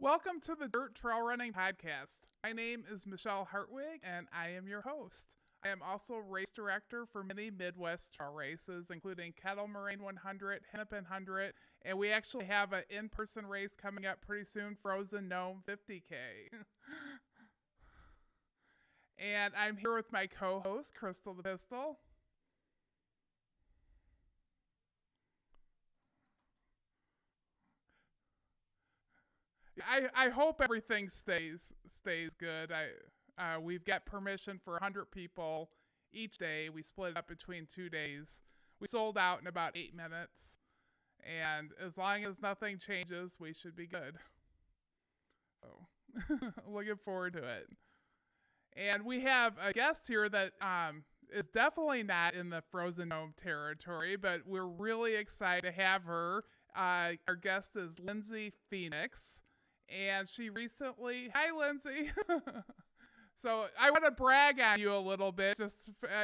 Welcome to the Dirt Trail Running Podcast. My name is Michelle Hartwig, and I am your host. I am also race director for many Midwest trail races, including Kettle Moraine 100, Hennepin 100, and we actually have an in-person race coming up pretty soon, Frozen Gnome 50K. And I'm here with my co-host, Crystal the Pistol. I hope everything stays good. We've got permission for 100 people each day. We split it up between 2 days. We sold out in about 8 minutes, and as long as nothing changes, we should be good. So, looking forward to it. And we have a guest here that is definitely not in the Frozen Gnome territory, but we're really excited to have her. Our guest is Lindsay Phoenix. And she recently, hi Lindsay. So I want to brag on you a little bit.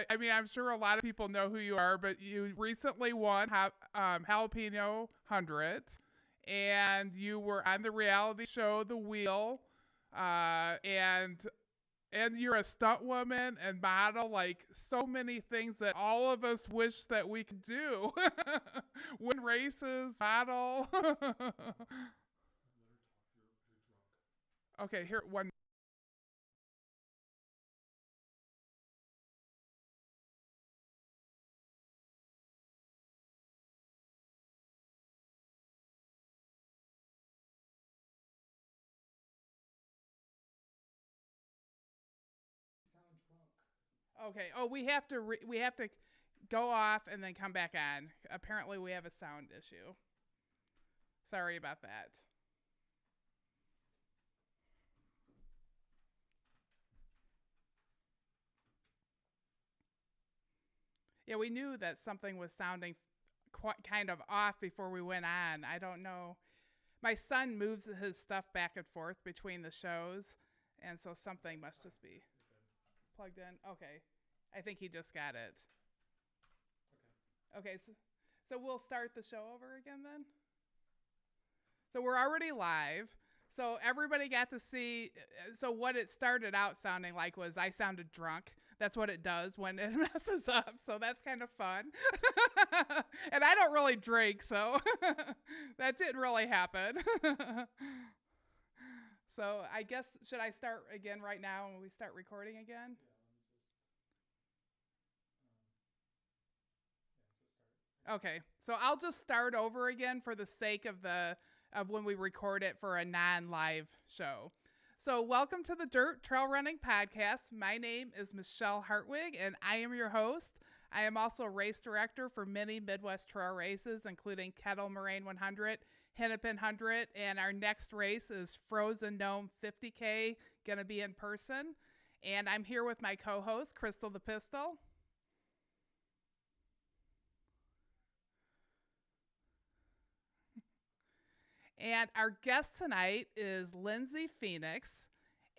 I'm sure a lot of people know who you are, but you recently won Jalapeno 100, and you were on the reality show The Wheel, and you're a stunt woman and model, like so many things that all of us wish that we could do. Win races, model. Okay, here, one. Okay, oh, we have to go off and then come back on. Apparently we have a sound issue. Sorry about that. Yeah, we knew that something was sounding kind of off before we went on. I don't know. My son moves his stuff back and forth between the shows, and so something must just be plugged in. Okay. I think he just got it. Okay, so we'll start the show over again then? So we're already live. So everybody got to see. So what it started out sounding like was I sounded drunk. That's what it does when it messes up. So that's kind of fun. And I don't really drink, so that didn't really happen. So I guess, should I start again right now when we start recording again? Okay, so I'll just start over again for the sake of when we record it for a non-live show. So welcome to the Dirt Trail Running Podcast. My name is Michelle Hartwig, and I am your host. I am also race director for many Midwest trail races, including Kettle Moraine 100, Hennepin 100, and our next race is Frozen Gnome 50K, going to be in person. And I'm here with my co-host, Crystal the Pistol. And our guest tonight is Lindsay Phoenix,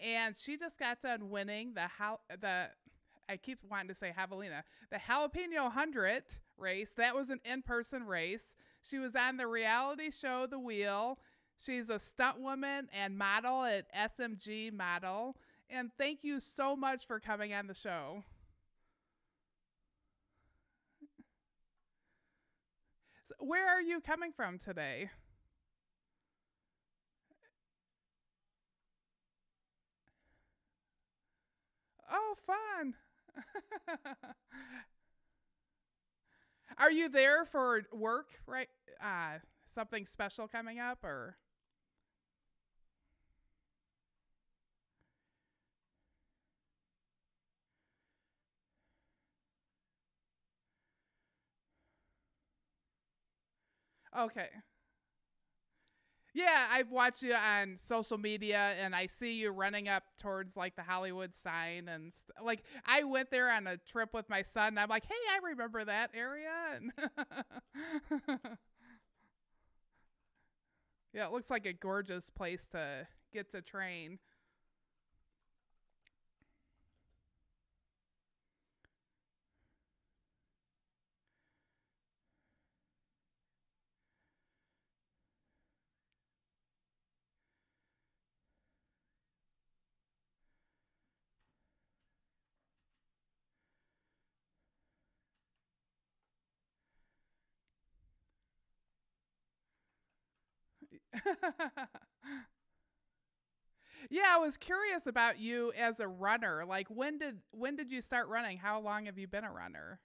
and she just got done winning I keep wanting to say javelina, the Jalapeno 100 race. That was an in-person race. She was on the reality show The Wheel. She's a stunt woman and model at SMG Model. And thank you so much for coming on the show. So where are you coming from today? Oh, fun. Are you there for work, right? Something special coming up, or? Okay. Yeah, I've watched you on social media, and I see you running up towards like the Hollywood sign, and like I went there on a trip with my son. And I'm like, hey, I remember that area. And yeah, it looks like a gorgeous place to get to train. Yeah, I was curious about you as a runner. Like, when did you start running? How long have you been a runner?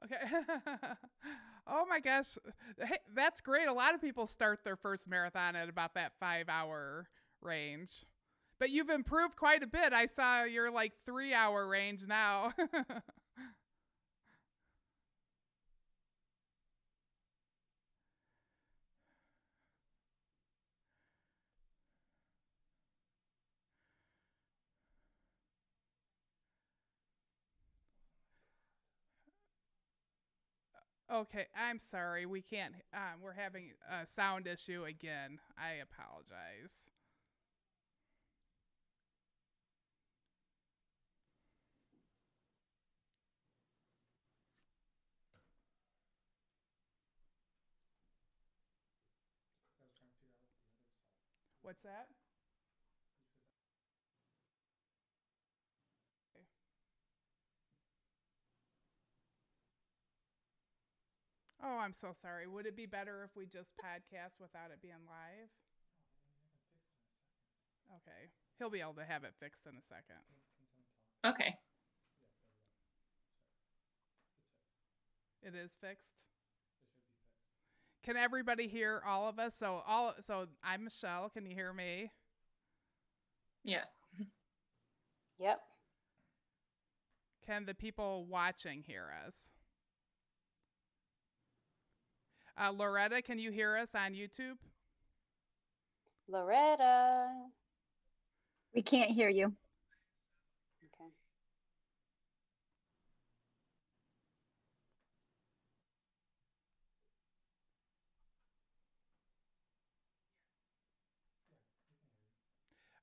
Okay. Oh my gosh. Hey, that's great. A lot of people start their first marathon at about that 5 hour range. But you've improved quite a bit. I saw you're like 3 hour range now. Okay, I'm sorry. We can't, we're having a sound issue again. I apologize. What's that? Okay. Oh, I'm so sorry. Would it be better if we just podcast without it being live? Okay. He'll be able to have it fixed in a second. Okay. It is fixed. Can everybody hear all of us? So I'm Michelle. Can you hear me? Yes. Yep. Can the people watching hear us? Loretta, can you hear us on YouTube? Loretta. We can't hear you. Okay.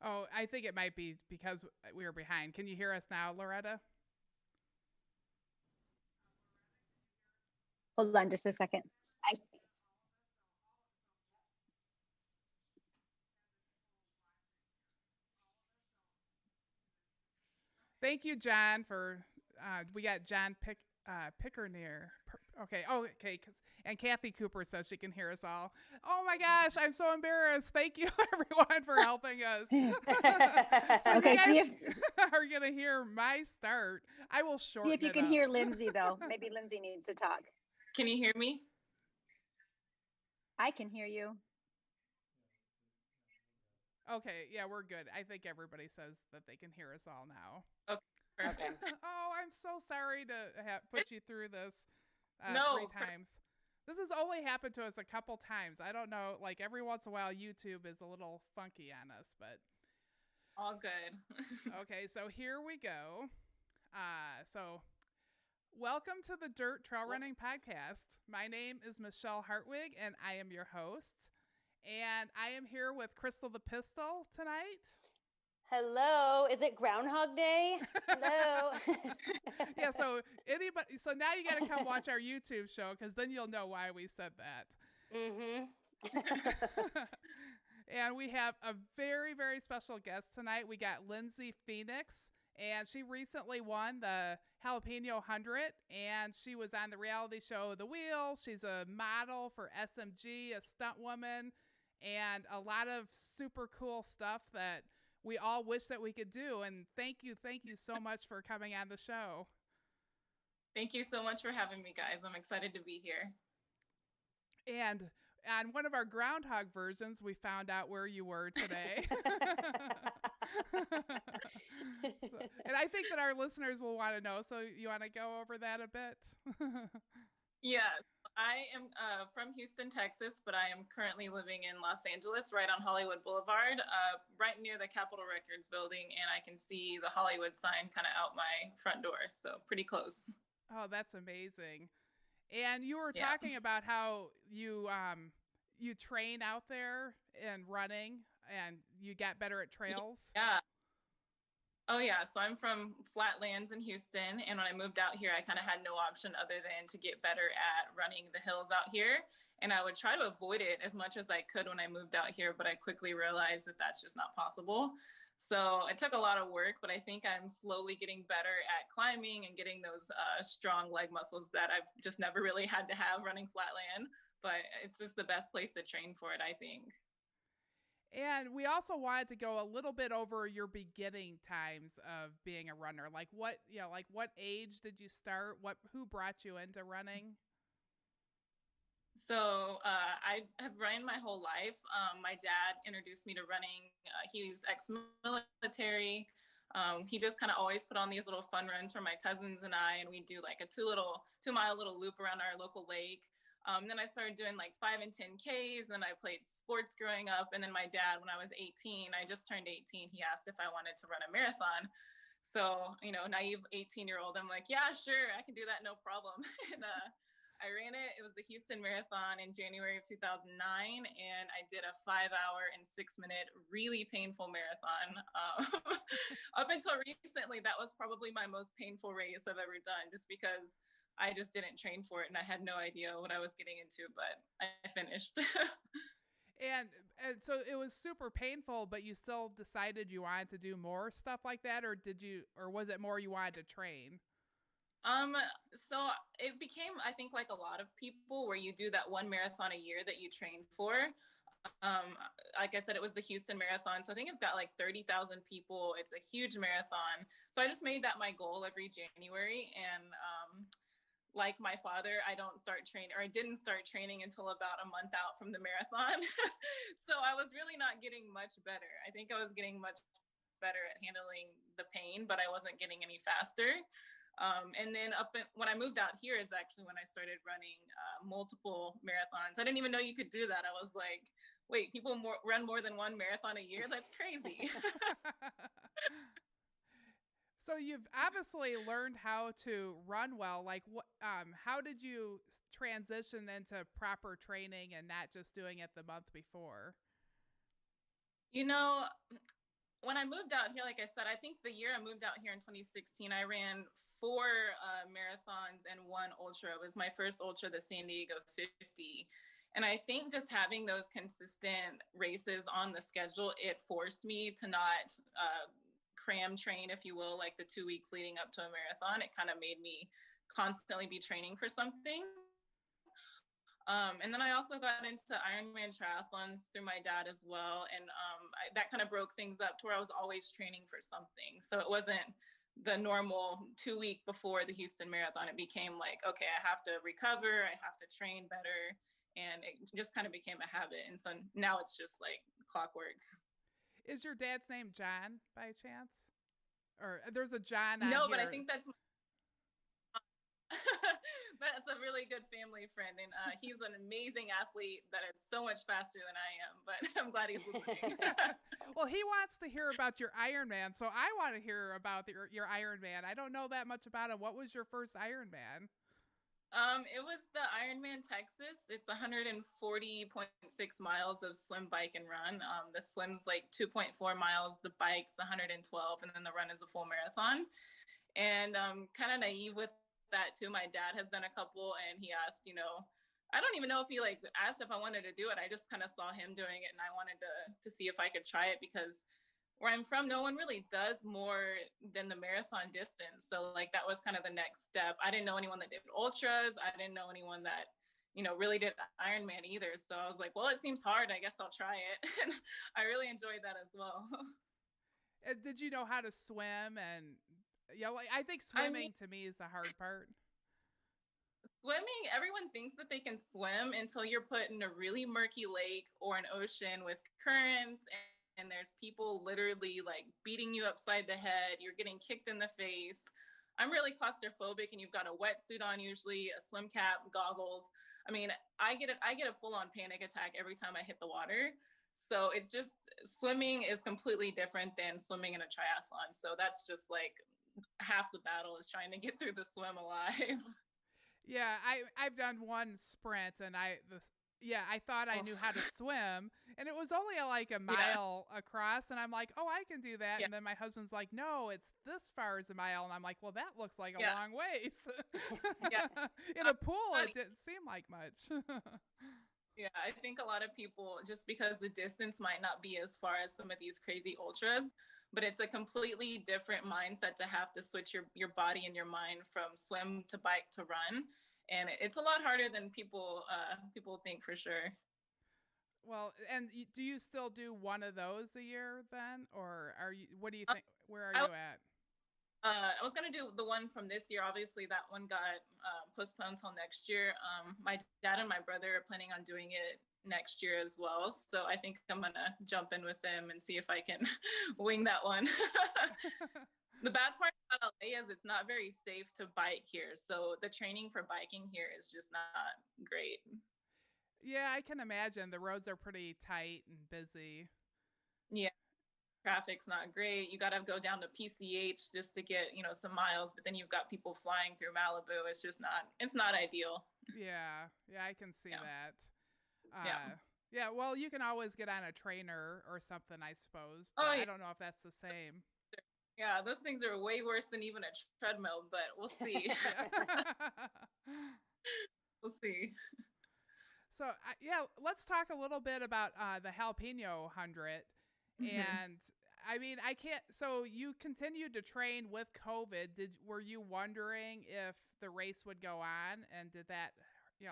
Oh, I think it might be because we were behind. Can you hear us now, Loretta? Hold on just a second. Thank you, John, for we got John Pickerneer. Okay. Oh, okay. And Kathy Cooper says she can hear us all. Oh my gosh, I'm so embarrassed. Thank you, everyone, for helping us. So Okay, you guys see if are gonna hear my start. I will shorten see if you it can up. hear Lindsay though. Maybe Lindsay needs to talk. Can you hear me? I can hear you. Okay, yeah, we're good. I think everybody says that they can hear us all now. Okay. Perfect. Oh, I'm so sorry to put you through this No, 3 times. This has only happened to us a couple times. I don't know, like every once in a while YouTube is a little funky on us, but all good. okay, so here we go. So welcome to the Dirt Trail Running Podcast. My name is Michelle Hartwig, and I am your host. And I am here with Crystal the Pistol tonight. Hello. Is it Groundhog Day? Hello. Yeah, so now you got to come watch our YouTube show because then you'll know why we said that. And we have a very, very special guest tonight. We got Lindsay Phoenix, and she recently won the Jalapeno 100, and she was on the reality show The Wheel. She's a model for SMG, a stunt woman, and a lot of super cool stuff that we all wish that we could do. And thank you so much for coming on the show. Thank you so much for having me, guys. I'm excited to be here. And on one of our groundhog versions, we found out where you were today. And I think that our listeners will want to know. So you want to go over that a bit? Yeah. I am from Houston, Texas, but I am currently living in Los Angeles, right on Hollywood Boulevard, right near the Capitol Records building, and I can see the Hollywood sign kind of out my front door, so pretty close. Oh, that's amazing. And you were Yeah. talking about how you train out there and running and you get better at trails. Yeah. Oh yeah, so I'm from Flatlands in Houston, and when I moved out here, I kind of had no option other than to get better at running the hills out here. And I would try to avoid it as much as I could when I moved out here, but I quickly realized that that's just not possible. So it took a lot of work, but I think I'm slowly getting better at climbing and getting those strong leg muscles that I've just never really had to have running flatland. But it's just the best place to train for it, I think. And we also wanted to go a little bit over your beginning times of being a runner. Like what age did you start? Who brought you into running? So I have run my whole life. My dad introduced me to running. He's ex-military. He just kind of always put on these little fun runs for my cousins and I, and we do like a 2 mile little loop around our local lake. Then I started doing like 5 and 10Ks. And then I played sports growing up. And then my dad, when I was 18, I just turned 18, he asked if I wanted to run a marathon. So, naive 18-year-old, I'm like, yeah, sure, I can do that, no problem. And I ran it. It was the Houston Marathon in January of 2009. And I did a 5 hour and 6 minute, really painful marathon. Up until recently, that was probably my most painful race I've ever done, just because I just didn't train for it and I had no idea what I was getting into, but I finished. And so it was super painful, but you still decided you wanted to do more stuff like that, or was it more you wanted to train? So it became, I think, like a lot of people, where you do that one marathon a year that you train for. Like I said, it was the Houston Marathon. So I think it's got like 30,000 people. It's a huge marathon. So I just made that my goal every January. And like my father, I didn't start training until about a month out from the marathon. So I was really not getting much better. I think I was getting much better at handling the pain, but I wasn't getting any faster. And then when I moved out here is actually when I started running multiple marathons. I didn't even know you could do that. I was like, wait, people run more than one marathon a year? That's crazy. So you've obviously learned how to run well. Like how did you transition into proper training and not just doing it the month before? When I moved out here, like I said, I think the year I moved out here in 2016, I ran 4 marathons and 1 ultra. It was my first ultra, the San Diego 50. And I think just having those consistent races on the schedule, it forced me to not cram train, if you will, like the 2 weeks leading up to a marathon. It kind of made me constantly be training for something. And then I also got into Ironman triathlons through my dad as well. And that kind of broke things up to where I was always training for something. So it wasn't the normal 2 week before the Houston Marathon. It became like, okay, I have to recover, I have to train better. And it just kind of became a habit. And so now it's just like clockwork. Is your dad's name John by chance? Or there's a John on No, here. but I think that's that's a really good family friend, and he's an amazing athlete that is so much faster than I am, but I'm glad he's listening. Well, he wants to hear about your Ironman, so I want to hear about your Ironman. I don't know that much about him. What was your first Ironman? It was the Ironman Texas. It's 140.6 miles of swim, bike, and run. The swim's like 2.4 miles, the bike's 112, and then the run is a full marathon. And kind of naive with that too. My dad has done a couple, and he asked, I don't even know if he like asked if I wanted to do it. I just kind of saw him doing it, and I wanted to see if I could try it, because where I'm from, no one really does more than the marathon distance. So like that was kind of the next step. I didn't know anyone that did ultras. I didn't know anyone that, really did Ironman either. So I was like, well, it seems hard. I guess I'll try it. And I really enjoyed that as well. Did you know how to swim? And I think swimming to me is the hard part. Swimming, everyone thinks that they can swim until you're put in a really murky lake or an ocean with currents, and there's people literally like beating you upside the head. You're getting kicked in the face. I'm really claustrophobic, and you've got a wetsuit on, usually a swim cap, goggles. I mean, I get a full on panic attack every time I hit the water. So it's just, swimming is completely different than swimming in a triathlon. So that's just like half the battle is trying to get through the swim alive. Yeah, I've done one sprint and I thought I knew how to swim and it was only like a mile across and I'm like, "Oh, I can do that." And then my husband's like, "No, it's this far as a mile." And I'm like, "Well, that looks like a long ways." In a pool, it didn't seem like much. Yeah, I think a lot of people, just because the distance might not be as far as some of these crazy ultras, but it's a completely different mindset to have to switch your body and your mind from swim to bike to run. And it's a lot harder than people think, for sure. Well, and do you still do one of those a year then, or what do you think? Where are you at? I was gonna do the one from this year. Obviously, that one got postponed until next year. My dad and my brother are planning on doing it next year as well. So I think I'm gonna jump in with them and see if I can wing that one. The bad part about LA is it's not very safe to bike here. So the training for biking here is just not great. Yeah, I can imagine the roads are pretty tight and busy. Yeah. Traffic's not great. You got to go down to PCH just to get, some miles, but then you've got people flying through Malibu. It's not ideal. Yeah, I can see that. Yeah. Yeah, well, you can always get on a trainer or something, I suppose. Oh, yeah. I don't know if that's the same. Yeah, those things are way worse than even a treadmill, but we'll see. We'll see. So, yeah, let's talk a little bit about the Jalapeno 100. And I mean, so you continued to train with COVID. Were you wondering if the race would go on, and did that,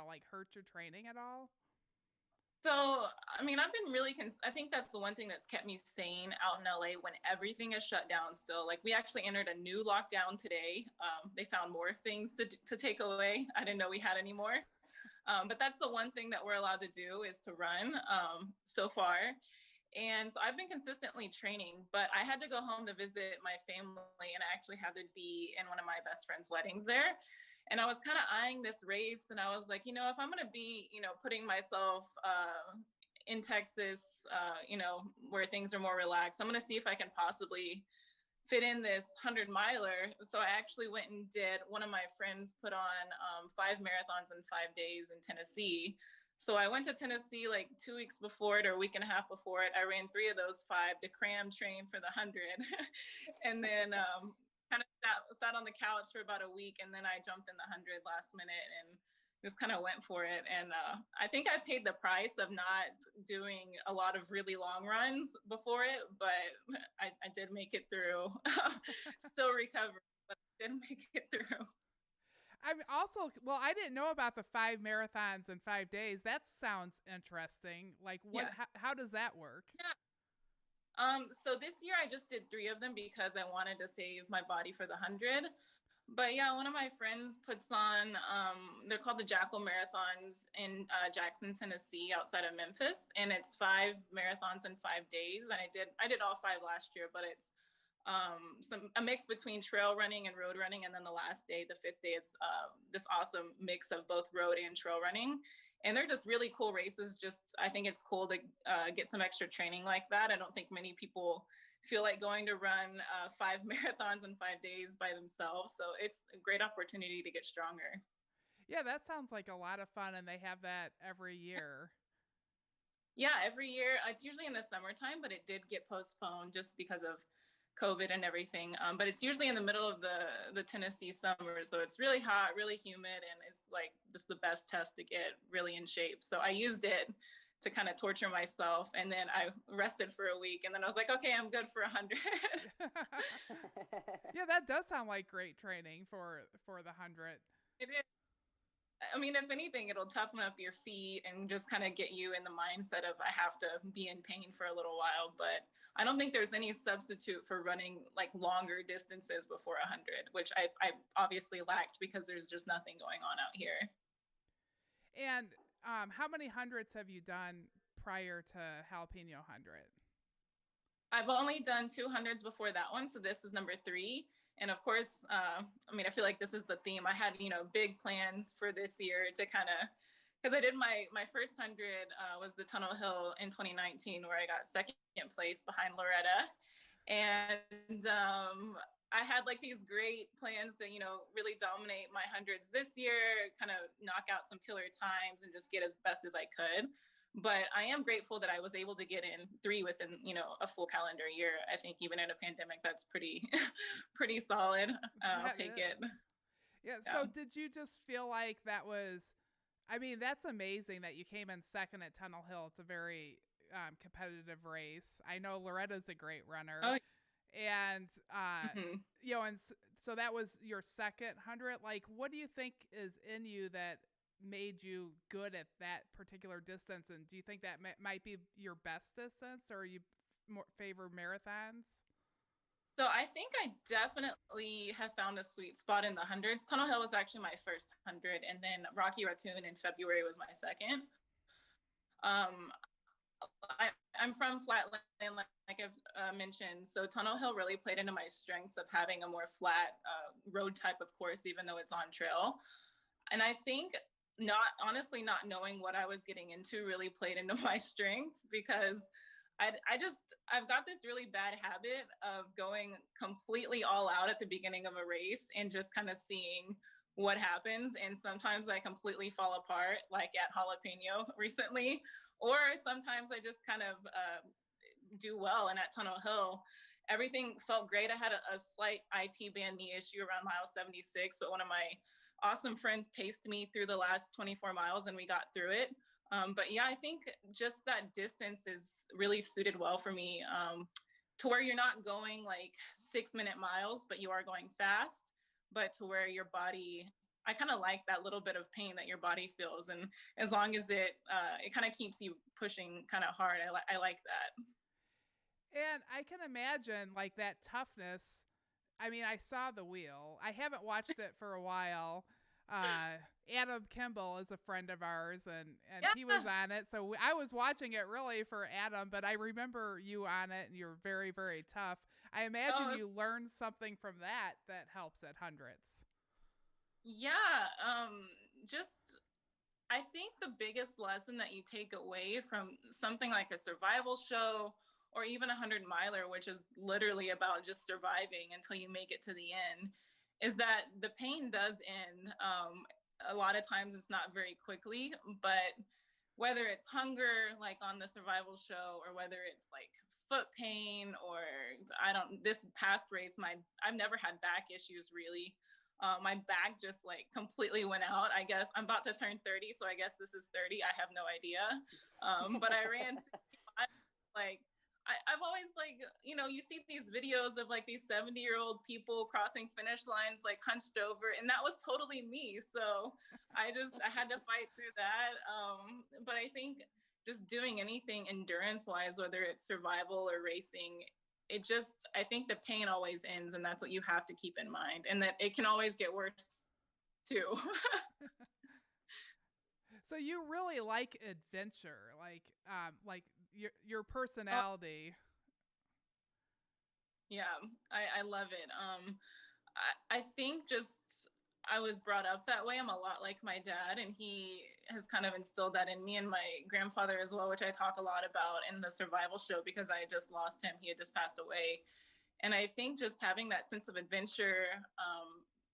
like hurt your training at all? So, I mean, I've been really, I think that's the one thing that's kept me sane out in LA when everything is shut down still. Like, we actually entered a new lockdown today. They found more things to take away. I didn't know we had any more. But that's the one thing that we're allowed to do, is to run so far. And so I've been consistently training, but I had to go home to visit my family, and I actually had to be in one of my best friend's weddings there. And I was kind of eyeing this race, and I was like, if I'm going to be, putting myself in Texas, where things are more relaxed, I'm going to see if I can possibly fit in this 100-miler. So I actually went and did, one of my friends put on 5 marathons in 5 days in Tennessee. So I went to Tennessee like 2 weeks before it, or a week and a half before it. I ran 3 of those 5 to cram train for the 100. And then kind of sat on the couch for about a week. And then I jumped in the 100 last minute and just kind of went for it. And I think I paid the price of not doing a lot of really long runs before it, but I did make it through. Still recovering, but I did make it through. I'm also, well, I didn't know about the 5 marathons in 5 days. That sounds interesting. Like, how does that work? Yeah. So this year I just did 3 of them because I wanted to save my body for the 100. But yeah, one of my friends puts on, they're called the Jackal Marathons in Jackson, Tennessee, outside of Memphis. And it's 5 marathons in 5 days. And I did all 5 last year, but it's a mix between trail running and road running. And then the last day, the 5th day, is this awesome mix of both road and trail running. And they're just really cool races. I think it's cool to get some extra training like that. I don't think many people feel like going to run 5 marathons in 5 days by themselves. So it's a great opportunity to get stronger. Yeah, that sounds like a lot of fun. And they have that every year. Yeah, every year. It's usually in the summertime, but it did get postponed just because of COVID and everything. But it's usually in the middle of the Tennessee summer. So it's really hot, really humid, and it's like just the best test to get really in shape. So I used it to kind of torture myself. And then I rested for a week. And then I was like, okay, I'm good for 100. Yeah, that does sound like great training for the 100. It is. I mean, if anything, it'll toughen up your feet and just kind of get you in the mindset of, I have to be in pain for a little while. But I don't think there's any substitute for running like longer distances before 100, which I obviously lacked because there's just nothing going on out here. And how many hundreds have you done prior to Jalapeno 100? I've only done 200s before that one. So this is number 3. And of course, I mean, I feel like this is the theme. I had, big plans for this year to kind of because I did my first 100 was the Tunnel Hill in 2019, where I got second place behind Loretta, and I had like these great plans to, you know, really dominate my hundreds this year, kind of knock out some killer times and just get as best as I could. But I am grateful that I was able to get in 3 within, you know, a full calendar year. I think even in a pandemic, that's pretty, pretty solid. I'll take it. Yeah. So did you just feel like that was, I mean, that's amazing that you came in second at Tunnel Hill. It's a very competitive race. I know Loretta's a great runner. Oh, and you know, and so that was your second 100. Like, what do you think is in you that made you good at that particular distance? And do you think that might be your best distance, or you favor marathons? So I think I definitely have found a sweet spot in the hundreds. Tunnel Hill was actually my first 100, and then Rocky Raccoon in February was my second. I'm from Flatland, like I've mentioned, so Tunnel Hill really played into my strengths of having a more flat road type of course, even though it's on trail. And I think honestly not knowing what I was getting into really played into my strengths, because I've got this really bad habit of going completely all out at the beginning of a race and just kind of seeing what happens. And sometimes I completely fall apart, like at Jalapeno recently, or sometimes I just kind of do well. And at Tunnel Hill, everything felt great. I had a slight IT band knee issue around mile 76, but one of my awesome friends paced me through the last 24 miles and we got through it. But yeah, I think just that distance is really suited well for me, to where you're not going like 6-minute miles, but you are going fast, but to where your body, I kind of like that little bit of pain that your body feels. And as long as it kind of keeps you pushing kind of hard, I like that. And I can imagine like that toughness. I mean, I saw the wheel. I haven't watched it for a while. Adam Kimball is a friend of ours, and Yeah. he was on it. So I was watching it really for Adam, but I remember you on it, and you're very, very tough. I imagine you learned something from that helps at hundreds. Yeah. I think the biggest lesson that you take away from something like a survival show or even 100-miler, which is literally about just surviving until you make it to the end, is that the pain does end. A lot of times it's not very quickly, but whether it's hunger, like on the survival show, or whether it's like foot pain, or this past race, I've never had back issues really. My back just like completely went out. I guess I'm about to turn 30, so I guess this is 30. I have no idea. But I ran like, I've always like, you know, you see these videos of like these 70-year-old people crossing finish lines like hunched over, and that was totally me. So I had to fight through that. But I think just doing anything endurance wise, whether it's survival or racing, I think the pain always ends, and that's what you have to keep in mind, and that it can always get worse too. So you really like adventure, like your personality. Yeah, I love it. I think just I was brought up that way. I'm a lot like my dad, and he has kind of instilled that in me, and my grandfather as well, which I talk a lot about in the survival show because I just lost him. He had just passed away. And I think just having that sense of adventure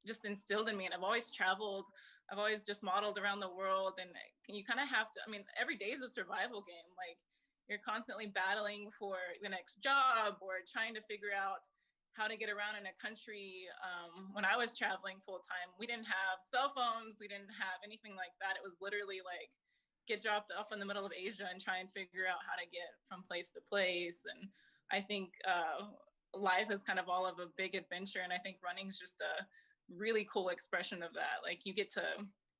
just instilled in me. And I've always traveled. I've always just modeled around the world. And you kind of have to, I mean, every day is a survival game. Like, you're constantly battling for the next job or trying to figure out how to get around in a country. When I was traveling full time, we didn't have cell phones. We didn't have anything like that. It was literally like get dropped off in the middle of Asia and try and figure out how to get from place to place. And I think life is kind of all of a big adventure. And I think running is just a really cool expression of that. Like, you get to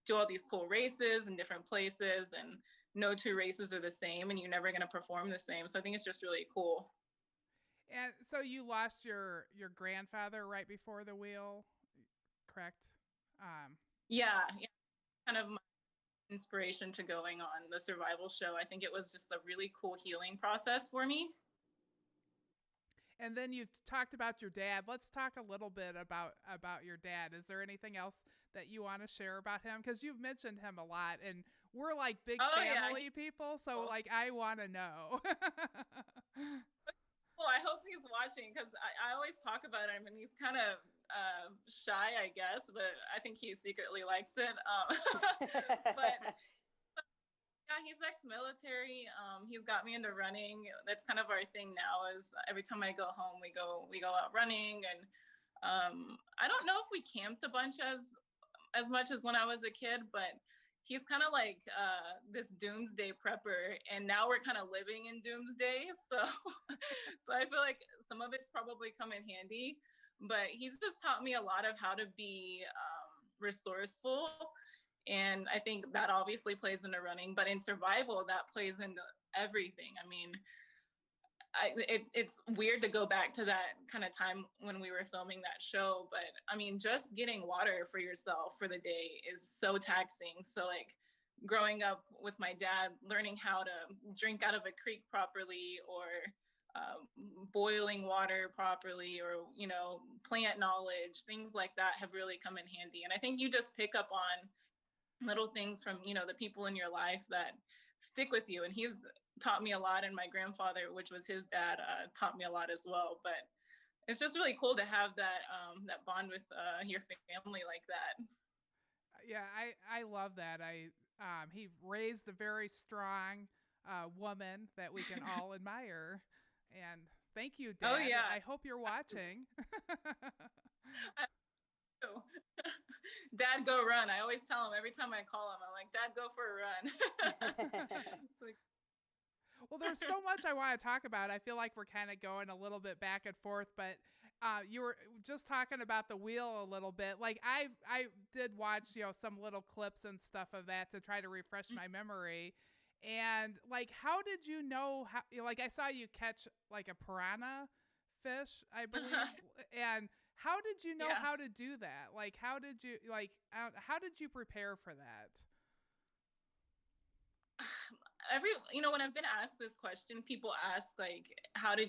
do all these cool races in different places, and no two races are the same, and you're never going to perform the same. So I think it's just really cool. And so you lost your grandfather right before the wheel, correct? Yeah, kind of my inspiration to going on the survival show. I think it was just a really cool healing process for me. And then you've talked about your dad. Let's talk a little bit about your dad. Is there anything else that you want to share about him? Because you've mentioned him a lot, and we're like big Oh, yeah. family people, so like I want to know. Well, I hope he's watching, because I always talk about him, and he's kind of shy, I guess, but I think he secretly likes it. But yeah, he's ex-military. He's got me into running. That's kind of our thing now. Is every time I go home, we go out running, and I don't know if we camped a bunch as much as when I was a kid, but he's kind of like this doomsday prepper, and now we're kind of living in doomsday. So, so I feel like some of it's probably come in handy, but he's just taught me a lot of how to be resourceful. And I think that obviously plays into running, but in survival, that plays into everything. I mean, it's weird to go back to that kind of time when we were filming that show, but I mean, just getting water for yourself for the day is so taxing. So like growing up with my dad, learning how to drink out of a creek properly, or boiling water properly, or, you know, plant knowledge, things like that have really come in handy. And I think you just pick up on little things from, you know, the people in your life that stick with you. And he's taught me a lot, and my grandfather, which was his dad, taught me a lot as well. But it's just really cool to have that that bond with your family like that. Yeah, I love that. He raised a very strong woman that we can all admire. And thank you, Dad. Oh, yeah. I hope you're watching. Dad, go run. I always tell him every time I call him, I'm like, Dad, go for a run. So, well, there's so much I want to talk about. I feel like we're kind of going a little bit back and forth, but you were just talking about the wheel a little bit. Like I did watch, you know, some little clips and stuff of that to try to refresh my memory. And like, how did you know how, like I saw you catch like a piranha fish, I believe. And how did you know how to do that? Like, how did you prepare for that? When I've been asked this question, people ask like, how do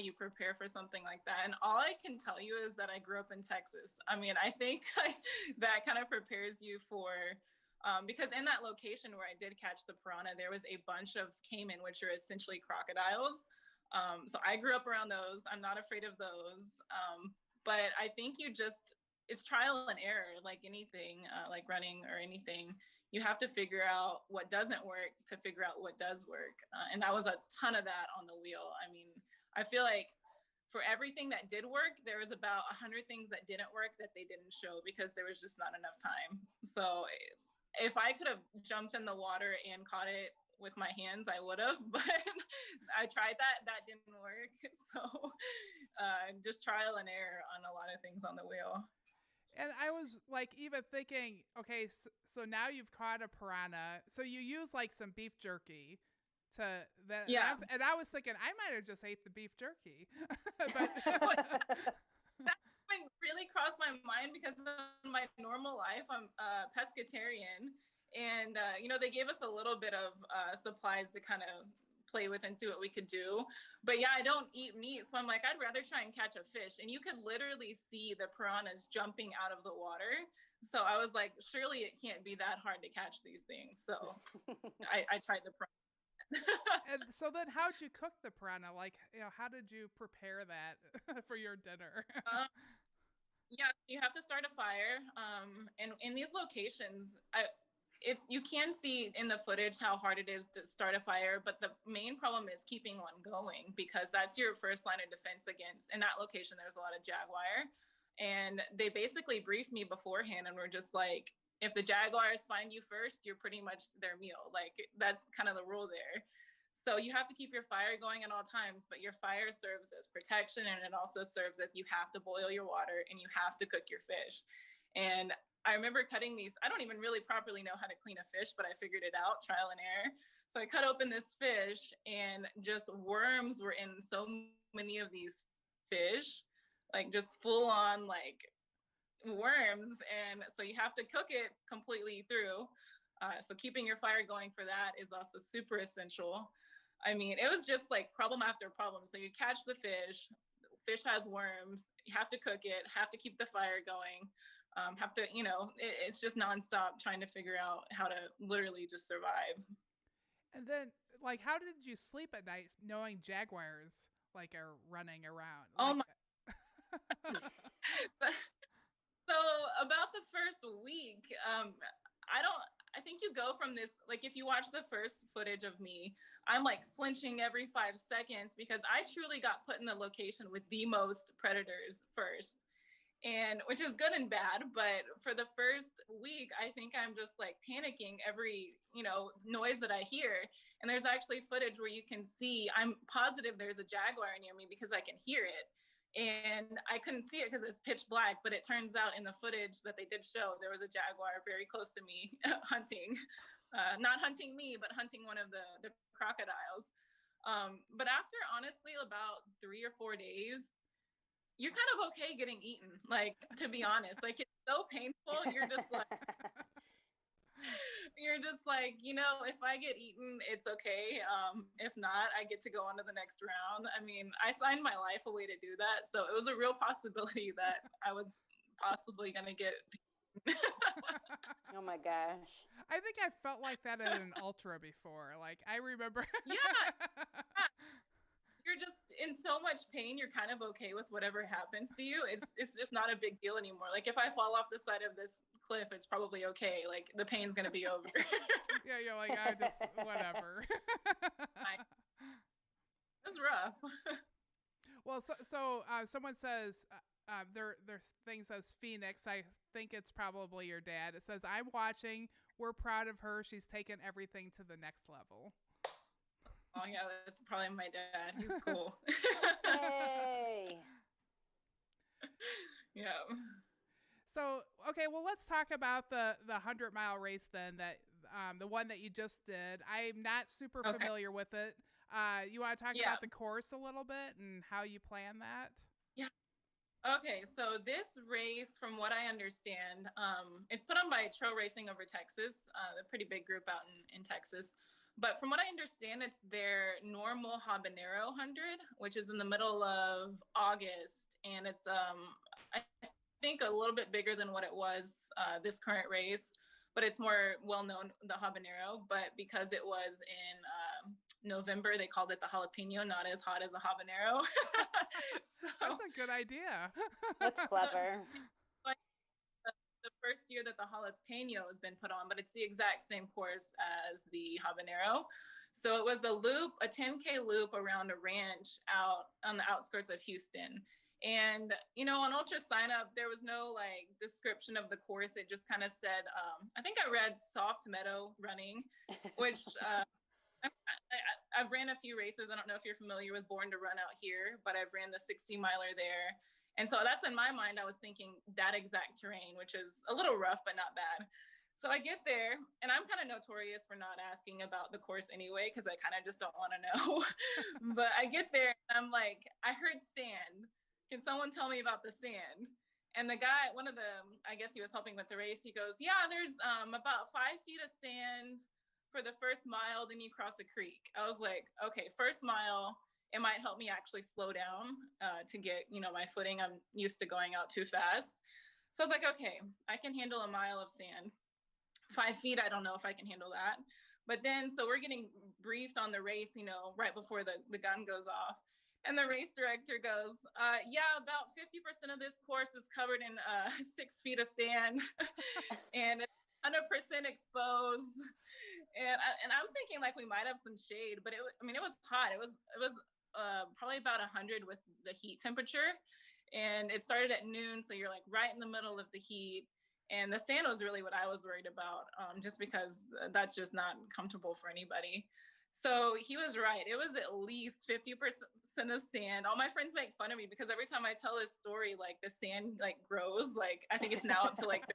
you prepare for something like that? And all I can tell you is that I grew up in Texas. I mean, I think that kind of prepares you for, because in that location where I did catch the piranha, there was a bunch of caiman, which are essentially crocodiles. So I grew up around those. I'm not afraid of those. But I think it's trial and error, like anything, like running or anything. You have to figure out what doesn't work to figure out what does work. And that was a ton of that on the wheel. I mean, I feel like for everything that did work, there was about 100 things that didn't work that they didn't show because there was just not enough time. So if I could have jumped in the water and caught it with my hands, I would have, but I tried that didn't work. So just trial and error on a lot of things on the wheel. And I was like even thinking, okay, so now you've caught a piranha, so you use like some beef jerky to that. Yeah. And I was thinking I might have just ate the beef jerky. But that really crossed my mind, because in my normal life I'm a pescatarian, and they gave us a little bit of supplies to kind of play with and see what we could do. But yeah, I don't eat meat, so I'm like, I'd rather try and catch a fish. And you could literally see the piranhas jumping out of the water. So I was like, surely it can't be that hard to catch these things. So I tried the piranha. And so then how'd you cook the piranha? Like, how did you prepare that for your dinner? Yeah, you have to start a fire. And in these locations, you can see in the footage how hard it is to start a fire, but the main problem is keeping one going, because that's your first line of defense against. In that location, there's a lot of jaguar, and they basically briefed me beforehand and were just like, if the jaguars find you first, you're pretty much their meal. Like, that's kind of the rule there. So you have to keep your fire going at all times, but your fire serves as protection, and it also serves as you have to boil your water and you have to cook your fish. And I remember cutting these. I don't even really properly know how to clean a fish, but I figured it out, trial and error. So I cut open this fish, and just worms were in so many of these fish, like just full on like worms. And so you have to cook it completely through. So keeping your fire going for that is also super essential. I mean, it was just like problem after problem. So you catch the fish has worms, you have to cook it, have to keep the fire going. have to, it's just nonstop trying to figure out how to literally just survive. And then, like, how did you sleep at night knowing jaguars like are running around? Oh Like, So about the first week, I think you go from this, like if you watch the first footage of me, I'm like flinching every 5 seconds because I truly got put in the location with the most predators first. And which is good and bad, but for the first week, I think I'm just like panicking every, noise that I hear. And there's actually footage where you can see, I'm positive there's a jaguar near me because I can hear it. And I couldn't see it because it's pitch black, but it turns out in the footage that they did show, there was a jaguar very close to me hunting, not hunting me, but hunting one of the crocodiles. But after honestly about 3 or 4 days, you're kind of okay getting eaten, like, to be honest. Like, it's so painful. You're just like, if I get eaten, it's okay. If not, I get to go on to the next round. I mean, I signed my life away to do that. So it was a real possibility that I was possibly going to get. Oh my gosh. I think I felt like that at an ultra before. Like, I remember. Yeah. You're just in so much pain, you're kind of okay with whatever happens to you. It's just not a big deal anymore. Like if I fall off the side of this cliff, it's probably okay. Like the pain's gonna be over. Yeah, you're like, I just whatever. It's rough. Well, someone says their thing says Phenix. I think it's probably your dad. It says, I'm watching. We're proud of her. She's taken everything to the next level. Oh yeah, that's probably my dad. He's cool. Hey. Yeah. So, okay, well, let's talk about the 100-mile race then, that the one that you just did. I'm not super familiar with it. You want to talk about the course a little bit and how you plan that? Yeah. Okay, so this race, from what I understand, it's put on by Trail Racing Over Texas, a pretty big group out in Texas. But from what I understand, it's their normal Habanero 100, which is in the middle of August. And it's, I think, a little bit bigger than what it was this current race, but it's more well-known, the Habanero. But because it was in November, they called it the jalapeno, not as hot as a habanero. So, that's a good idea. That's clever. The first year that the jalapeno has been put on, but it's the exact same course as the habanero. So it was the loop, a 10K loop around a ranch out on the outskirts of Houston. And, on Ultra sign up, there was no like description of the course. It just kind of said, I think I read soft meadow running, which I've ran a few races. I don't know if you're familiar with Born to Run out here, but I've ran the 60 miler there. And so that's in my mind, I was thinking that exact terrain, which is a little rough, but not bad. So I get there, and I'm kind of notorious for not asking about the course anyway, because I kind of just don't want to know. But I get there, and I'm like, I heard sand. Can someone tell me about the sand? And the guy, one of the, I guess he was helping with the race, he goes, yeah, there's about 5 feet of sand for the first mile, then you cross a creek. I was like, okay, first mile, it might help me actually slow down to get, my footing. I'm used to going out too fast. So I was like, okay, I can handle a mile of sand. 5 feet, I don't know if I can handle that. But then, so we're getting briefed on the race, right before the gun goes off. And the race director goes, yeah, about 50% of this course is covered in 6 feet of sand. And it's 100% exposed. And I'm thinking like we might have some shade, but it was hot. It was probably about 100 with the heat temperature, and it started at noon, so you're like right in the middle of the heat. And the sand was really what I was worried about, just because that's just not comfortable for anybody. So he was right. It was at least 50% of sand. All my friends make fun of me because every time I tell this story, like the sand like grows. Like I think it's now up to like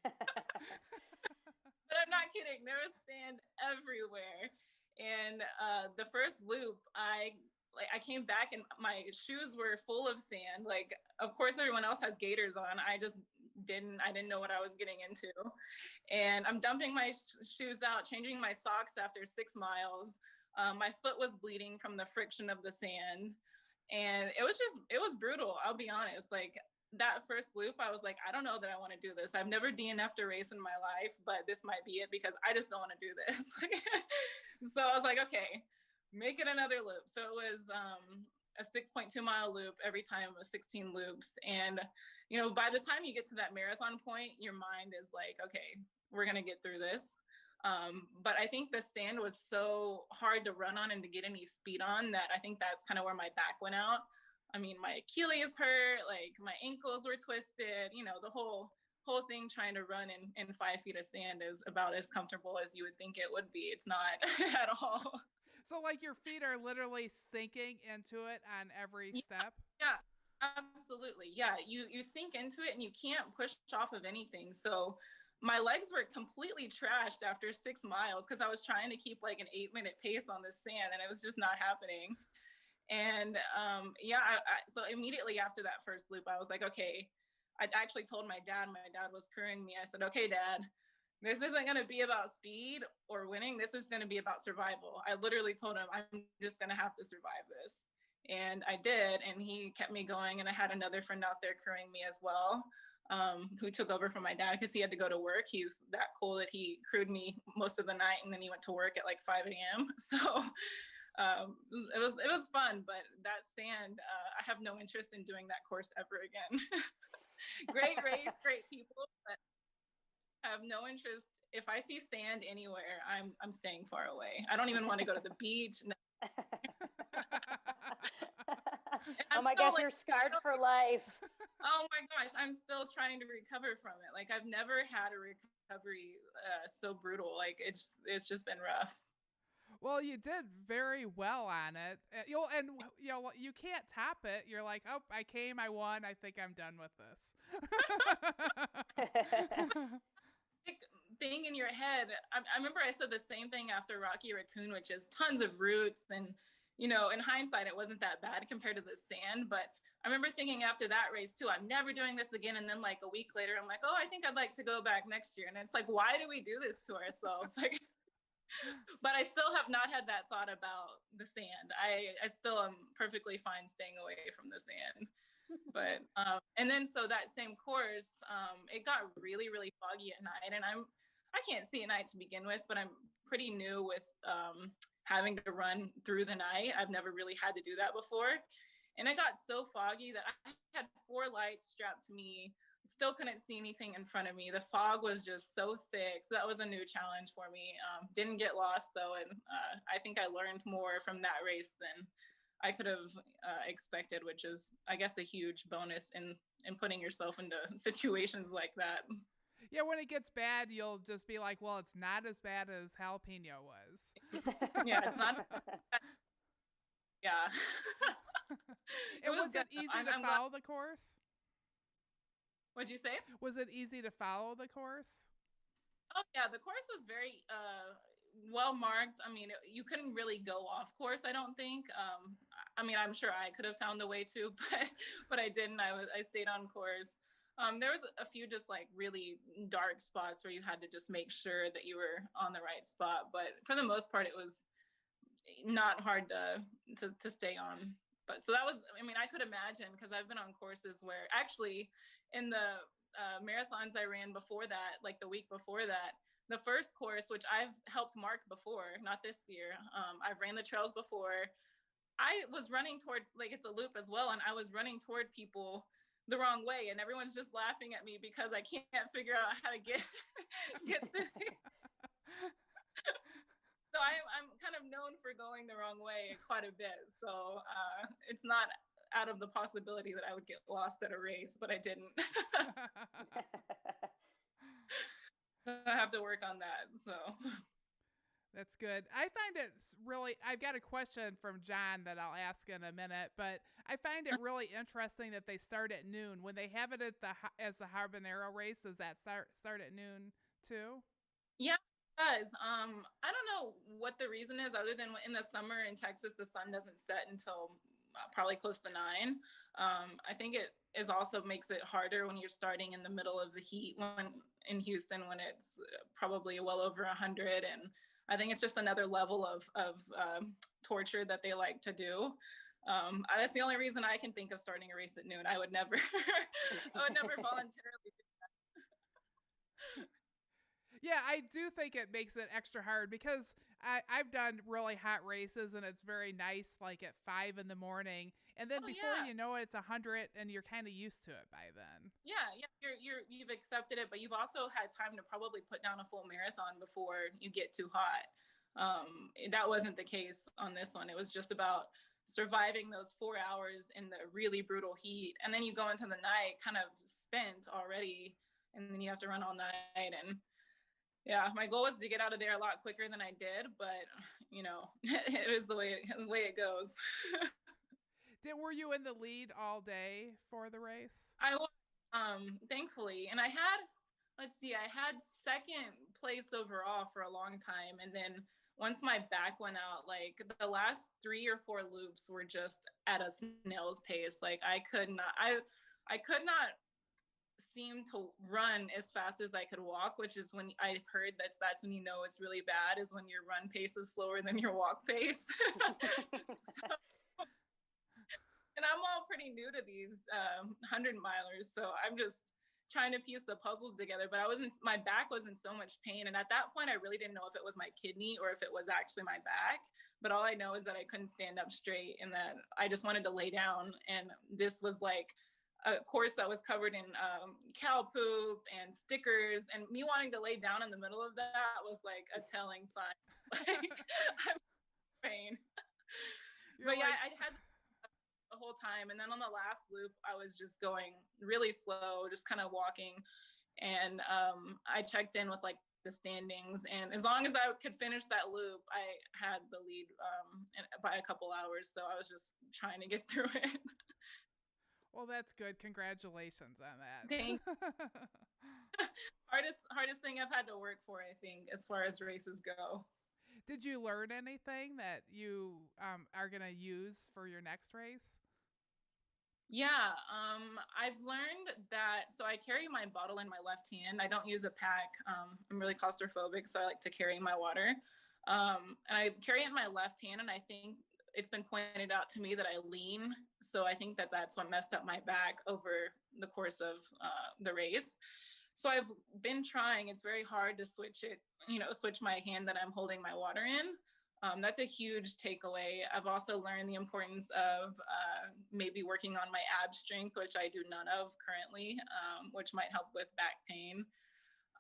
but I'm not kidding. There was sand everywhere. And the first loop, I came back and my shoes were full of sand. Like, of course, everyone else has gaiters on. I just didn't know what I was getting into. And I'm dumping my shoes out, changing my socks after 6 miles. My foot was bleeding from the friction of the sand. And it was brutal. I'll be honest. Like, that first loop, I was like, I don't know that I want to do this. I've never DNF'd a race in my life, but this might be it because I just don't want to do this. So I was like, okay, make it another loop. So it was a 6.2 mile loop every time of 16 loops. And, you know, by the time you get to that marathon point, your mind is like, okay, we're going to get through this. But I think the sand was so hard to run on and to get any speed on that I think that's kind of where my back went out. I mean, my Achilles hurt, like my ankles were twisted, you know, the whole thing trying to run in 5 feet of sand is about as comfortable as you would think it would be. It's not at all. So like your feet are literally sinking into it on every step? Yeah, absolutely. Yeah, you sink into it and you can't push off of anything. So my legs were completely trashed after 6 miles because I was trying to keep like an 8-minute pace on the sand and it was just not happening. And so immediately after that first loop, I was like, okay, I actually told my dad was crewing me. I said, okay, Dad, this isn't going to be about speed or winning. This is going to be about survival. I literally told him, I'm just going to have to survive this. And I did. And he kept me going. And I had another friend out there crewing me as well, who took over from my dad because he had to go to work. He's that cool that he crewed me most of the night. And then he went to work at like 5 a.m. So it was fun, but that sand, I have no interest in doing that course ever again. Great race, great people, but I have no interest. If I see sand anywhere, I'm staying far away. I don't even want to go to the beach. Oh my gosh, you're scarred for life. Oh my gosh, I'm still trying to recover from it. Like I've never had a recovery so brutal. Like it's just been rough. Well, you did very well on it. You can't top it. You're like, oh, I came, I won. I think I'm done with this. Thing in your head. I remember I said the same thing after Rocky Raccoon, which is tons of roots. And, you know, in hindsight, it wasn't that bad compared to the sand. But I remember thinking after that race too, I'm never doing this again. And then like a week later, I'm like, oh, I think I'd like to go back next year. And it's like, why do we do this to ourselves? Like, but I still have not had that thought about the sand. I still am perfectly fine staying away from the sand. But and then so that same course, it got really, really foggy at night, and I can't see at night to begin with, but I'm pretty new with having to run through the night. I've never really had to do that before, and it got so foggy that I had 4 lights strapped to me. Still couldn't see anything in front of me. The fog was just so thick. So that was a new challenge for me. Didn't get lost though. And I think I learned more from that race than I could have expected, which is, I guess, a huge bonus in putting yourself into situations like that. Yeah, when it gets bad, you'll just be like, well, it's not as bad as Jalapeno was. Yeah, it's not. Yeah. Was it easy to follow the course? What'd you say? Was it easy to follow the course? Oh yeah, the course was very well marked. I mean, you couldn't really go off course, I don't think. I mean, I'm sure I could have found a way to, but I didn't. I stayed on course. There was a few just like really dark spots where you had to just make sure that you were on the right spot. But for the most part, it was not hard to stay on. But so that was, I mean, I could imagine, because I've been on courses where actually in the marathons I ran before that, like the week before that, the first course, which I've helped mark before, not this year, I've ran the trails before. I was running toward, like it's a loop as well, and I was running toward people the wrong way, and everyone's just laughing at me because I can't figure out how to get through. So I'm kind of known for going the wrong way quite a bit. So it's not out of the possibility that I would get lost at a race, but I didn't. I have to work on that. So that's good. I find it really, I've got a question from John that I'll ask in a minute, but I find it really interesting that they start at noon. When they have it as the Habanero race, does that start at noon too? Yeah. Does. I don't know what the reason is, other than in the summer in Texas, the sun doesn't set until probably close to 9. I think it is also makes it harder when you're starting in the middle of the heat when in Houston, when it's probably well over 100. And I think it's just another level of torture that they like to do. That's the only reason I can think of starting a race at noon. I would never, I would never voluntarily do that. Yeah, I do think it makes it extra hard because I've done really hot races and it's very nice, like at 5 in the morning, and then before you know it, it's 100, and you're kind of used to it by then. Yeah, you've accepted it, but you've also had time to probably put down a full marathon before you get too hot. That wasn't the case on this one. It was just about surviving those 4 hours in the really brutal heat, and then you go into the night kind of spent already, and then you have to run all night. And yeah, my goal was to get out of there a lot quicker than I did, but you know, it is the way it goes. Were you in the lead all day for the race? I was, thankfully, and I had second place overall for a long time, and then once my back went out, like the last 3 or 4 loops were just at a snail's pace. Like I could not seem to run as fast as I could walk, which is when I've heard that's when you know it's really bad, is when your run pace is slower than your walk pace. And I'm all pretty new to these 100 milers, so I'm just trying to piece the puzzles together. But my back was in so much pain, and at that point I really didn't know if it was my kidney or if it was actually my back. But all I know is that I couldn't stand up straight and that I just wanted to lay down. And this was like a course that was covered in cow poop and stickers, and me wanting to lay down in the middle of that was like a telling sign. Like I'm in pain. But yeah, I had the whole time, and then on the last loop I was just going really slow, just kind of walking, and I checked in with like the standings, and as long as I could finish that loop, I had the lead by a couple hours, so I was just trying to get through it. Well, that's good. Congratulations on that. Thank hardest thing I've had to work for, I think, as far as races go. Did you learn anything that you are going to use for your next race? Yeah, I've learned that, so I carry my bottle in my left hand. I don't use a pack. I'm really claustrophobic, so I like to carry my water. And I carry it in my left hand, and I think it's been pointed out to me that I lean. So I think that that's what messed up my back over the course of the race. So I've been trying. It's very hard to switch my hand that I'm holding my water in. That's a huge takeaway. I've also learned the importance of maybe working on my ab strength, which I do none of currently, which might help with back pain.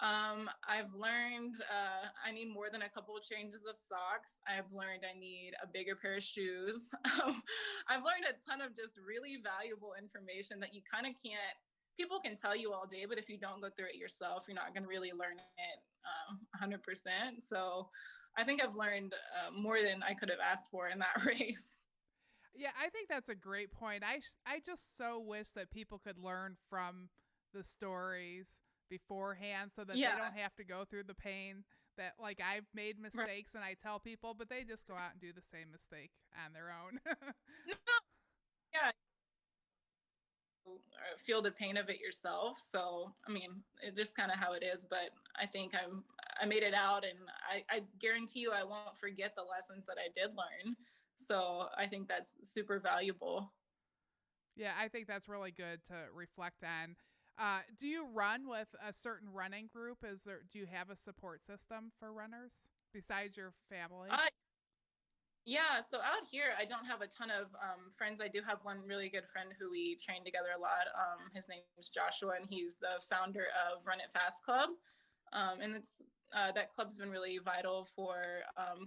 I've learned I need more than a couple of changes of socks. I've learned I need a bigger pair of shoes. I've learned a ton of just really valuable information that you kind of can't, people can tell you all day, but if you don't go through it yourself, you're not going to really learn it 100%. So I think I've learned more than I could have asked for in that race. Yeah, I think that's a great point. I just so wish that people could learn from the stories beforehand so that they don't have to go through the pain that, like, I've made mistakes and I tell people, but they just go out and do the same mistake on their own. Yeah. Feel the pain of it yourself. So, I mean, it's just kind of how it is, but I think I made it out, and I guarantee you I won't forget the lessons that I did learn. So I think that's super valuable. Yeah, I think that's really good to reflect on. Do you run with a certain running group? Do you have a support system for runners besides your family? Yeah, so out here, I don't have a ton of friends. I do have one really good friend who we train together a lot. His name is Joshua, and he's the founder of Run It Fast Club. And that club's been really vital for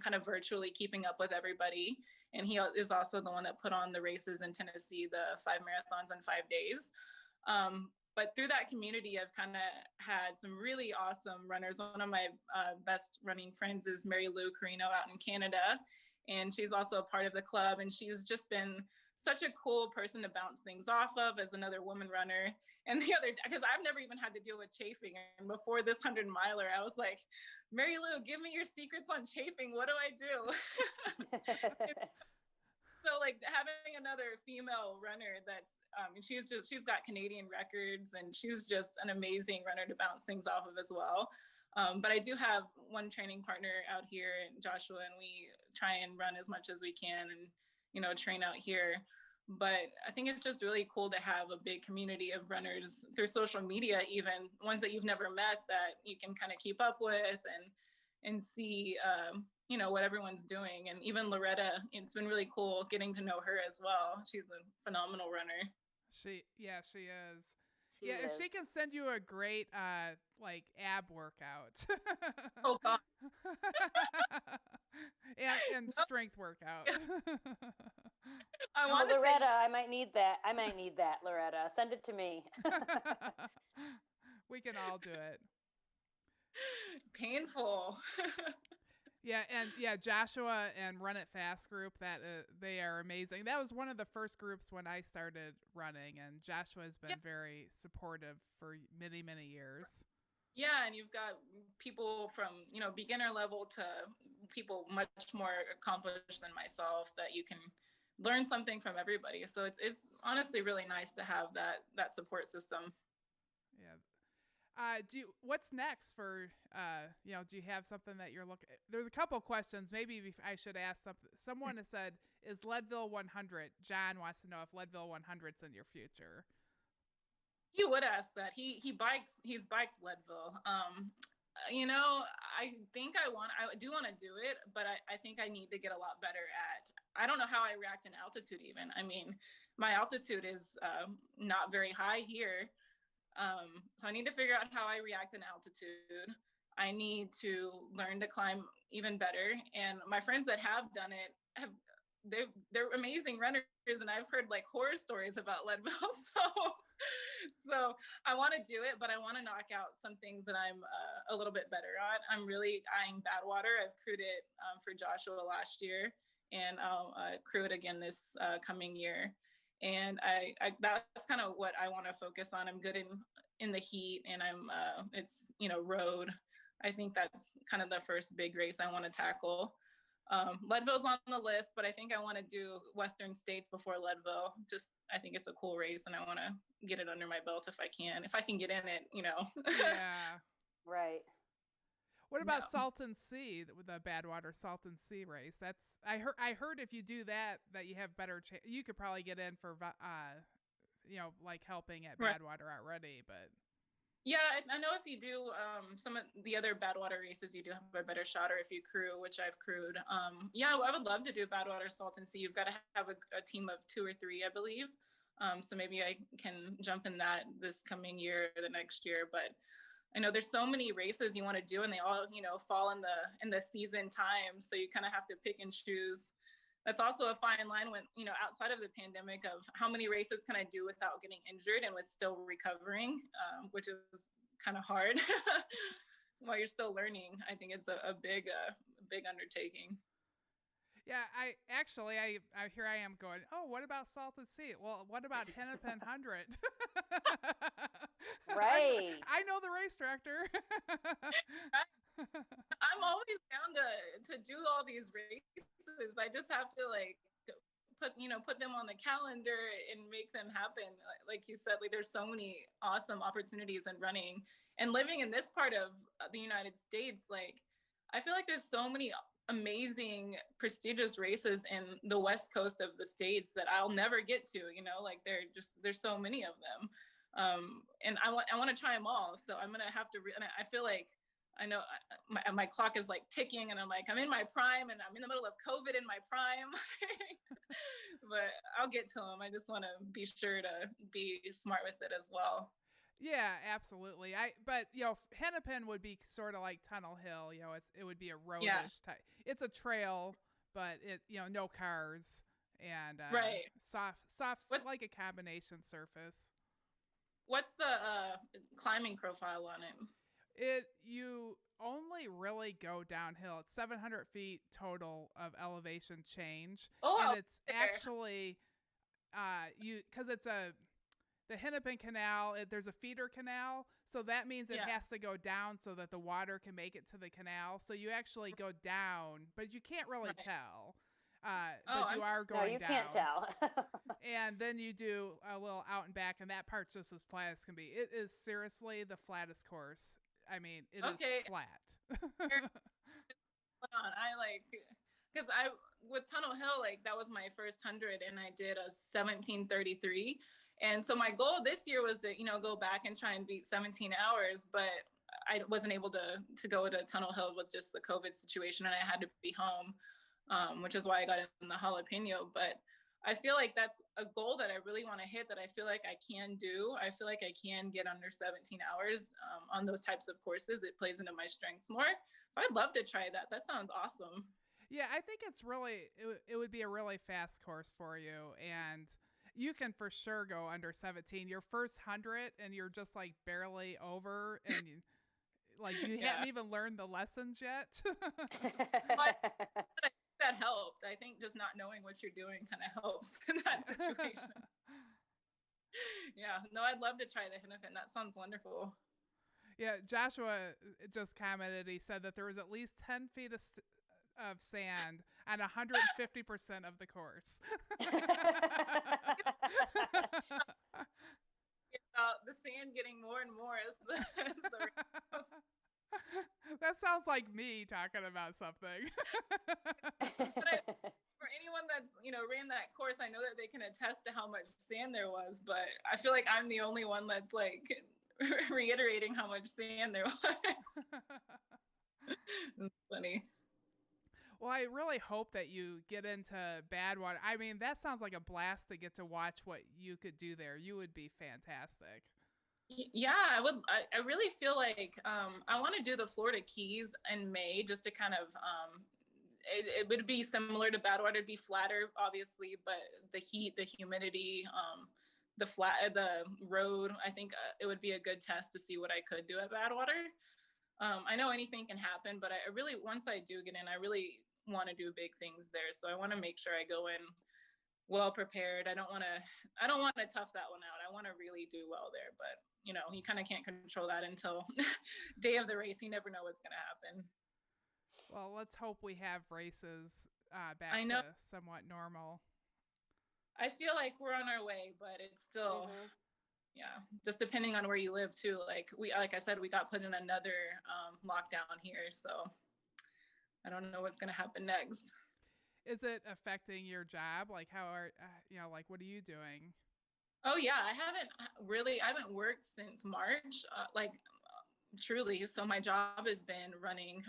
kind of virtually keeping up with everybody. And he is also the one that put on the races in Tennessee, the 5 marathons in 5 days. But through that community, I've kind of had some really awesome runners. One of my best running friends is Mary Lou Carino out in Canada. And she's also a part of the club. And she's just been such a cool person to bounce things off of as another woman runner. And the other, because I've never even had to deal with chafing. And before this 100 miler, I was like, Mary Lou, give me your secrets on chafing. What do I do? So like having another female runner that's, she's got Canadian records, and she's just an amazing runner to bounce things off of as well. But I do have one training partner out here, Joshua, and we try and run as much as we can. And train out here. But I think it's just really cool to have a big community of runners through social media, even ones that you've never met that you can kind of keep up with and see, what everyone's doing. And even Loretta, it's been really cool getting to know her as well. She's a phenomenal runner. She is. She And is. she can send you a great like ab workout. Oh God. and strength workout. I want to Loretta, I might need that, Loretta. Send it to me. We can all do it. Painful. Joshua and Run It Fast group, that they are amazing. That was one of the first groups when I started running, and Joshua has been very supportive for many, many years. Yeah, and you've got people from, beginner level to people much more accomplished than myself that you can learn something from everybody. So it's honestly really nice to have that support system. Yeah. What's next for, do you have something that you're looking at? There's a couple questions. Maybe I should ask something. Someone has said, is Leadville 100? John wants to know if Leadville 100's in your future. He would ask that. He's biked Leadville. I think I do want to do it, but I think I need to get a lot better I don't know how I react in altitude even. I mean, my altitude is not very high here. So I need to figure out how I react in altitude. I need to learn to climb even better. And my friends that have done it they're amazing runners, and I've heard like horror stories about Leadville. So I want to do it, but I want to knock out some things that I'm a little bit better on. I'm really eyeing Badwater. I've crewed it for Joshua last year, and I'll crew it again this coming year. And I that's kind of what I want to focus on. I'm good in the heat, and it's road. I think that's kind of the first big race I want to tackle. Leadville's on the list, but I think I want to do Western States before Leadville. I think it's a cool race, and I want to get it under my belt if I can get in it, Yeah. Right. What about Salton Sea, the Badwater Salton Sea race? I heard if you do that you have better chance. You could probably get in for like helping at Badwater already, but yeah, I know if you do some of the other Badwater races, you do have a better shot, or if you crew, which I've crewed. I would love to do Badwater Salton Sea. You've got to have a team of 2 or 3, I believe. So maybe I can jump in that this coming year or the next year. But I know there's so many races you want to do, and they all, fall in the season time. So you kind of have to pick and choose. That's also a fine line when, outside of the pandemic, of how many races can I do without getting injured and with still recovering, which is kind of hard while you're still learning. I think it's a big undertaking. Yeah, here I am going, oh, what about Salton Sea? Well, what about Hennepin 100? Right. I know the race director. I'm always down to do all these races. I just have to put them on the calendar and make them happen. Like you said, there's so many awesome opportunities in running, and living in this part of the United States. I feel like there's so many amazing prestigious races in the West Coast of the States that I'll never get to, there's so many of them. And I want to try them all. So I'm going to have to, and I feel like I know my clock is ticking, and I'm in my prime, and I'm in the middle of COVID in my prime, but I'll get to them. I just want to be sure to be smart with it as well. Yeah, absolutely. But Hennepin would be sort of like Tunnel Hill. It would be a roadish type. It's a trail, but it no cars, and right, soft like a combination surface. What's the climbing profile on it? You only really go downhill. It's 700 feet total of elevation change. Oh, and it's actually because it's the Hennepin Canal. There's a feeder canal, so that means it has to go down so that the water can make it to the canal. So you actually go down, but you can't really tell. But you are going down. No, you can't tell. And then you do a little out and back, and that part's just as flat as can be. It is seriously the flattest course. I mean, it is flat. because I with Tunnel Hill, like that was my first 100, and I did a 17:33. And so my goal this year was to, go back and try and beat 17 hours, but I wasn't able to go to Tunnel Hill with just the COVID situation, and I had to be home, which is why I got in the jalapeno. But I feel like that's a goal that I really want to hit, that I feel like I can do. I feel like I can get under 17 hours on those types of courses. It plays into my strengths more. So I'd love to try that. That sounds awesome. Yeah, I think it would be a really fast course for you, and you can for sure go under 17. Your first 100 and you're just like barely over, and you hadn't even learned the lessons yet. But that helped. I think just not knowing what you're doing kind of helps in that situation. Yeah, no, I'd love to try the Hennepin. That sounds wonderful. Yeah, Joshua just commented. He said that there was at least 10 feet of sand on 150% of the course. The sand getting more and more as the That sounds like me talking about something. For anyone that's ran that course, I know that they can attest to how much sand there was, but I feel like I'm the only one that's like reiterating how much sand there was. It's funny. Well, I really hope that you get into Badwater. I mean, that sounds like a blast to get to watch what you could do there. You would be fantastic. Yeah, I would. I really feel like I want to do the Florida Keys in May, just to kind of it would be similar to Badwater. It'd be flatter, obviously, but the heat, the humidity, the road. I think it would be a good test to see what I could do at Badwater. I know anything can happen, but I really, once I do get in, I really want to do big things there. So I want to make sure I go in well prepared. I don't want to tough that one out. I want to really do well there, but you kind of can't control that until day of the race. You never know what's going to happen. Well, let's hope we have races back to somewhat normal. I feel like we're on our way, but it's still, yeah, just depending on where you live too. Like I said, we got put in another lockdown here, so I don't know what's going to happen next. Is it affecting your job? Like, how are what are you doing? Oh yeah, I haven't worked since March, truly. So my job has been running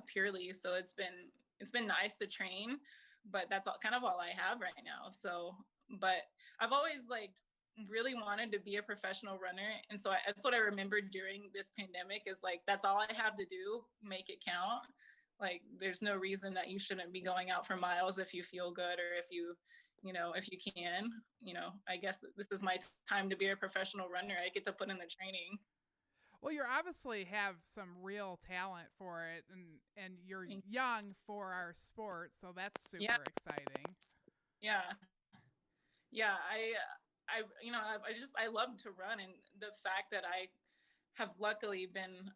purely. So it's been nice to train, but that's kind of all I have right now. So, but I've always really wanted to be a professional runner, and so that's what I remember during this pandemic is that's all I have to do, make it count. There's no reason that you shouldn't be going out for miles if you feel good, or if you can. I guess this is my time to be a professional runner. I get to put in the training. Well, you obviously have some real talent for it, and you're young for our sport, so that's super exciting. Yeah. I love to run, and the fact that I have luckily been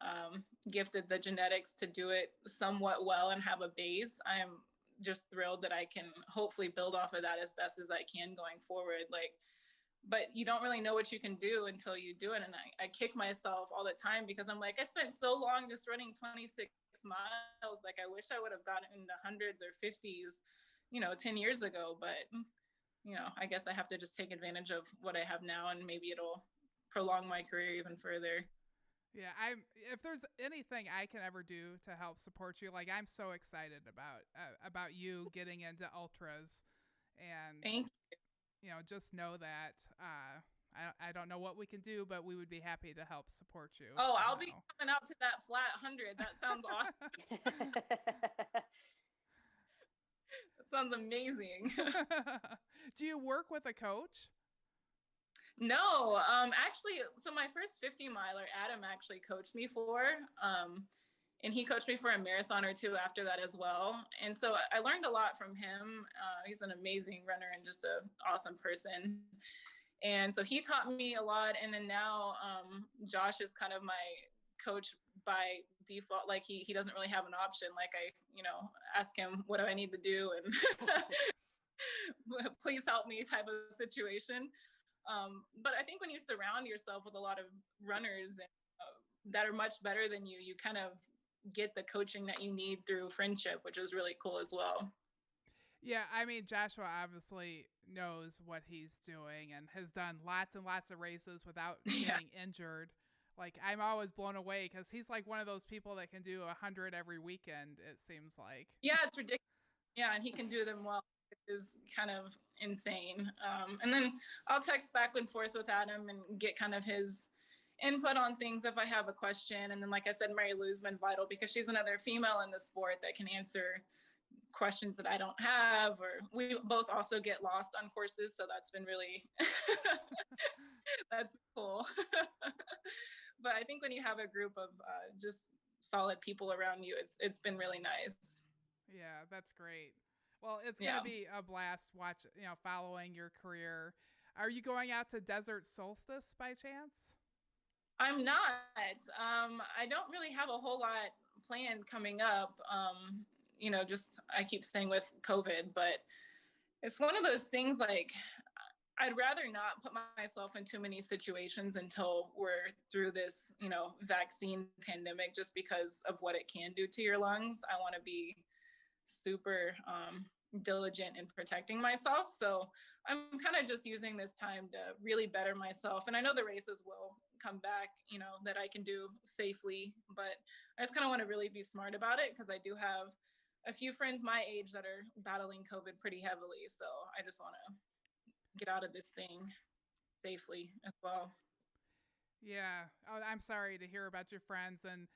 gifted the genetics to do it somewhat well and have a base, I am just thrilled that I can hopefully build off of that as best as I can going forward. But you don't really know what you can do until you do it. And I kick myself all the time because I'm like, I spent so long just running 26 miles. I wish I would have gotten in the hundreds or 50s, 10 years ago. But, I guess I have to just take advantage of what I have now, and maybe it'll prolong my career even further. Yeah, if there's anything I can ever do to help support you, I'm so excited about you getting into ultras, and thank you. Just know that I don't know what we can do, but we would be happy to help support you. Oh, somehow. I'll be coming out to that flat 100. That sounds awesome. That sounds amazing. Do you work with a coach? No, actually, so my first 50 miler, Adam actually coached me for, and he coached me for a marathon or two after that as well. And so I learned a lot from him. He's an amazing runner and just an awesome person. And so he taught me a lot. And then now Josh is kind of my coach by default. He doesn't really have an option. I ask him, what do I need to do? And please help me type of situation. But I think when you surround yourself with a lot of runners that are much better than you, you kind of get the coaching that you need through friendship, which is really cool as well. Yeah, I mean, Joshua obviously knows what he's doing and has done lots and lots of races without Yeah. getting injured. Like, I'm always blown away because he's like one of those people that can do 100 every weekend, it seems like. Yeah, it's ridiculous. Yeah, and he can do them well, which is kind of insane. And then I'll text back and forth with Adam and get kind of his input on things if I have a question. And then, like I said, Mary Lou's been vital because she's another female in the sport that can answer questions that I don't have, or we both also get lost on courses, so that's been really that's cool. But I think when you have a group of just solid people around you, it's been really nice. Yeah, that's great. Well, it's Yeah. going to be a blast following your career. Are you going out to Desert Solstice by chance? I'm not. I don't really have a whole lot planned coming up. Just I keep staying with COVID, but it's one of those things like I'd rather not put myself in too many situations until we're through this, vaccine pandemic, just because of what it can do to your lungs. I want to be super diligent in protecting myself. So I'm kind of just using this time to really better myself. And I know the races will come back, that I can do safely, but I just kind of want to really be smart about it because I do have a few friends my age that are battling COVID pretty heavily. So I just want to get out of this thing safely as well. Yeah. Oh, I'm sorry to hear about your friends. And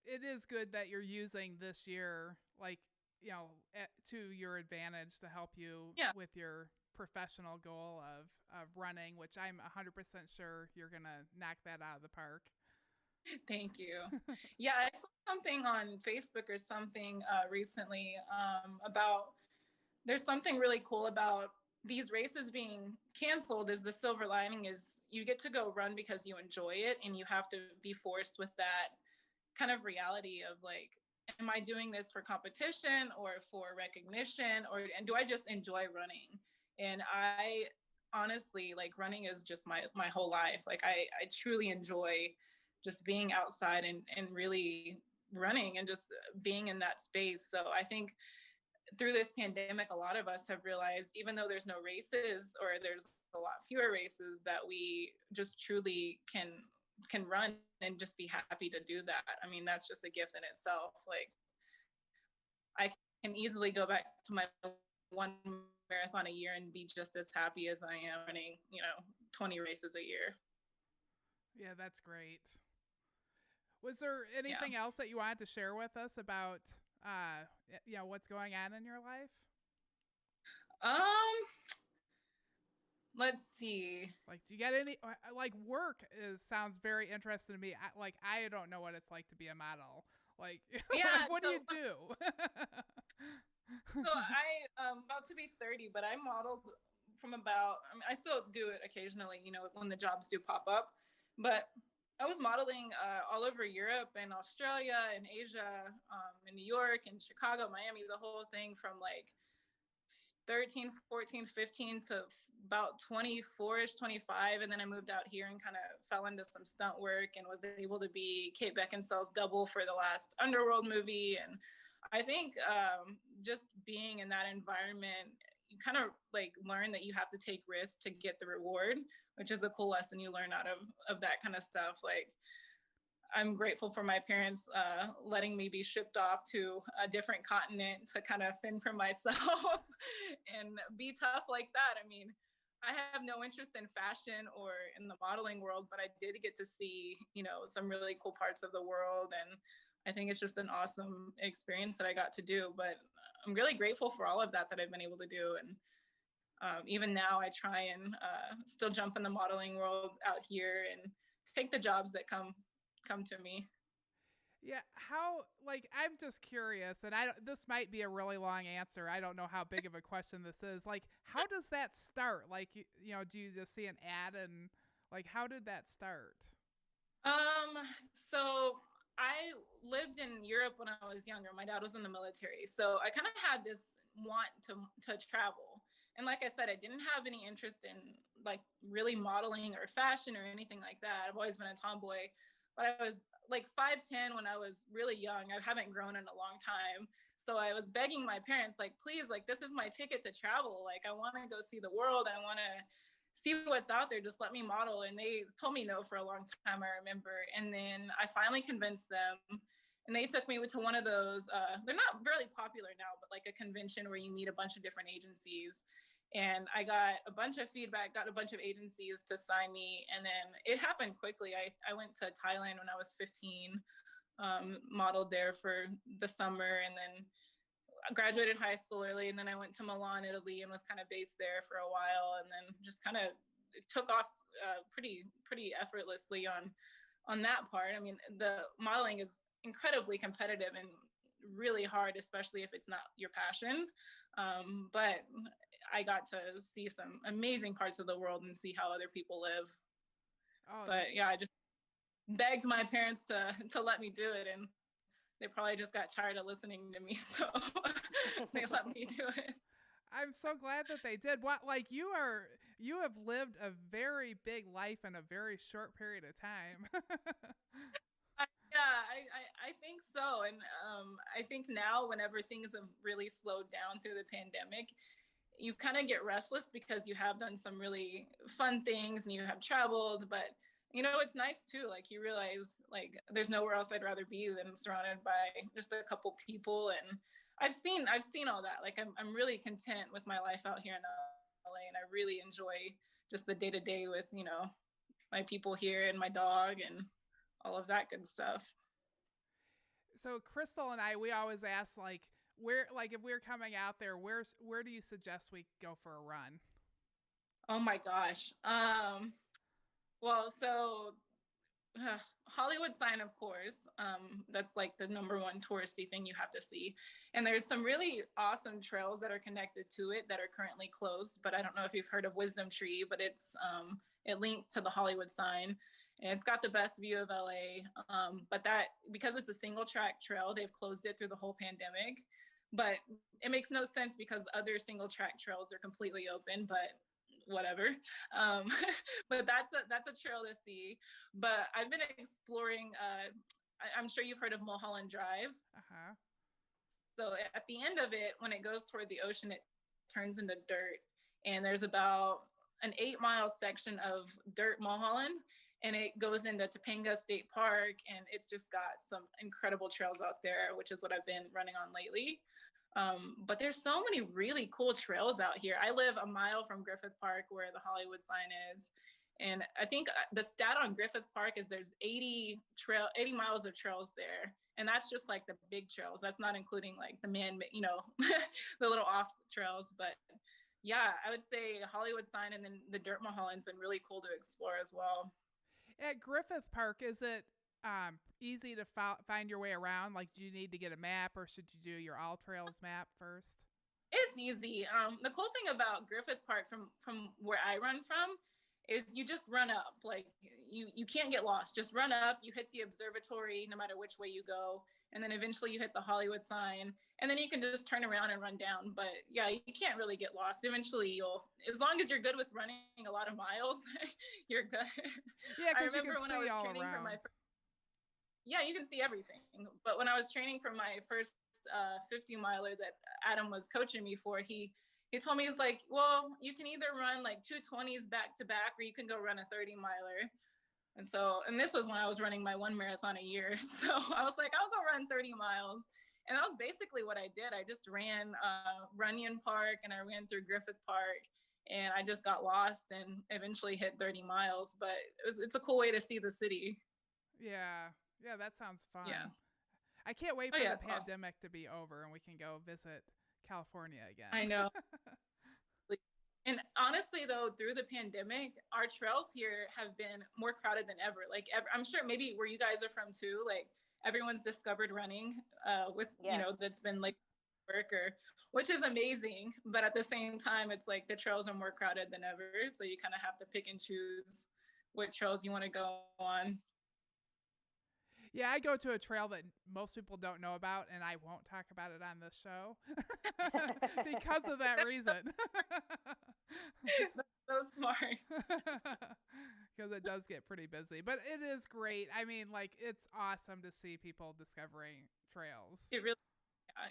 it is good that you're using this year, to your advantage to help you Yeah. with your professional goal of running, which I'm 100% sure you're going to knock that out of the park. Thank you. Yeah, I saw something on Facebook or something recently about there's something really cool about these races being canceled. Is the silver lining is you get to go run because you enjoy it, and you have to be forced with that kind of reality of like, am I doing this for competition or for recognition, and do I just enjoy running? And I honestly, like, running is just my whole life. Like I truly enjoy just being outside and really running and just being in that space. So I think through this pandemic, a lot of us have realized, even though there's no races or there's a lot fewer races, that we just truly can run and just be happy to do that. I mean, that's just a gift in itself. Like, I can easily go back to my one marathon a year and be just as happy as I am running, 20 races a year. Yeah, that's great. Was there anything else that you wanted to share with us about, what's going on in your life? Let's see. Like, do you get any, work sounds very interesting to me. I don't know what it's like to be a model. Like, Yeah, what do you do? So I'm about to be 30, but I modeled from I still do it occasionally, when the jobs do pop up, but I was modeling all over Europe and Australia and Asia, in New York and Chicago, Miami, the whole thing from like 13, 14, 15 to about 24ish, 25. And then I moved out here and kind of fell into some stunt work and was able to be Kate Beckinsale's double for the last Underworld movie. And I think just being in that environment, you kind of like learn that you have to take risks to get the reward, which is a cool lesson you learn out of that kind of stuff. Like, I'm grateful for my parents letting me be shipped off to a different continent to kind of fend for myself and be tough like that. I mean, I have no interest in fashion or in the modeling world, but I did get to see, some really cool parts of the world. And I think it's just an awesome experience that I got to do. But I'm really grateful for all of that I've been able to do. And even now I try and still jump in the modeling world out here and take the jobs that come to me. Yeah, I'm just curious, and this might be a really long answer. I don't know how big of a question this is. Like, how does that start? Like, do you just see an ad and like, how did that start? So I lived in Europe when I was younger. My dad was in the military, so I kind of had this want to travel. And like I said, I didn't have any interest in like really modeling or fashion or anything like that. I've always been a tomboy. but I was like 5'10" when I was really young. I haven't grown in a long time. So I was begging my parents, like, please, like, this is my ticket to travel. Like, I want to go see the world. I want to see what's out there. Just let me model. And they told me no for a long time, I remember. And then I finally convinced them. And they took me to one of those, they're not really popular now, but like a convention where you meet a bunch of different agencies. And I got a bunch of feedback, got a bunch of agencies to sign me. And then it happened quickly. I went to Thailand when I was 15, modeled there for the summer, and then I graduated high school early. And then I went to Milan, Italy, and was kind of based there for a while. And then just kind of took off pretty effortlessly on that part. I mean, the modeling is incredibly competitive and really hard, especially if it's not your passion. But I got to see some amazing parts of the world and see how other people live. Oh, but yeah, I just begged my parents to let me do it, and they probably just got tired of listening to me, so they let me do it. I'm so glad that they did. What, like, you have lived a very big life in a very short period of time. Yeah, I think so. And I think now, whenever things have really slowed down through the pandemic, you kind of get restless because you have done some really fun things and you have traveled. But, you know, it's nice too. Like, you realize, like, there's nowhere else I'd rather be than surrounded by just a couple people. And I've seen all that. Like, I'm really content with my life out here in LA, and I really enjoy just the day-to-day with, you know, my people here and my dog and all of that good stuff. So Crystal and I, we always ask, like, where, like, if we're coming out there, where do you suggest we go for a run? Oh my gosh. Well, so Hollywood sign, of course. That's like the number one touristy thing you have to see. And there's some really awesome trails that are connected to it that are currently closed. But I don't know if you've heard of Wisdom Tree, but it links to the Hollywood sign, and it's got the best view of LA. But that, because it's a single track trail, they've closed it through the whole pandemic. But it makes no sense because other single track trails are completely open, but whatever. But that's a trail to see. But I've been exploring, I'm sure you've heard of Mulholland Drive. Uh-huh. So at the end of it, when it goes toward the ocean, it turns into dirt. And there's about an 8-mile section of dirt Mulholland, and it goes into Topanga State Park, and it's just got some incredible trails out there, which is what I've been running on lately. But there's so many really cool trails out here. I live a mile from Griffith Park, where the Hollywood sign is. And I think the stat on Griffith Park is there's 80 miles of trails there. And that's just like the big trails. That's not including like the you know, the little off trails. But yeah, I would say Hollywood sign and then the Dirt Mulholland's been really cool to explore as well. At Griffith Park, is it easy to find your way around? Like, do you need to get a map, or should you do your All Trails map first? It's easy. The cool thing about Griffith Park from where I run from is you just run up. Like, you can't get lost. Just run up, you hit the observatory no matter which way you go, and then eventually you hit the Hollywood sign, and then you can just turn around and run down. But yeah, you can't really get lost. Eventually as long as you're good with running a lot of miles, you're good. Yeah, I because you remember can when I see was all training for around. yeah, you can see everything. But when I was training for my first 50 miler that Adam was coaching me for, he told me, he's like, well, you can either run like 220s back to back, or you can go run a 30 miler. And this was when I was running my 1 marathon a year. So I was like, I'll go run 30 miles. And that was basically what I did. I just ran Runyon Park, and I ran through Griffith Park, and I just got lost and eventually hit 30 miles. But it's a cool way to see the city. Yeah, that sounds fun. Yeah. I can't wait for the pandemic to be over and we can go visit California again. I know. And honestly, though, through the pandemic, our trails here have been more crowded than ever. Like, I'm sure maybe where you guys are from too, like, everyone's discovered running with, Yes. you know, that's been like which is amazing. But at the same time, it's like the trails are more crowded than ever. So you kind of have to pick and choose what trails you want to go on. Yeah, I go to a trail that most people don't know about, and I won't talk about it on this show because of that reason. So smart. Because it does get pretty busy, but it is great. I mean, like, it's awesome to see people discovering trails. It really,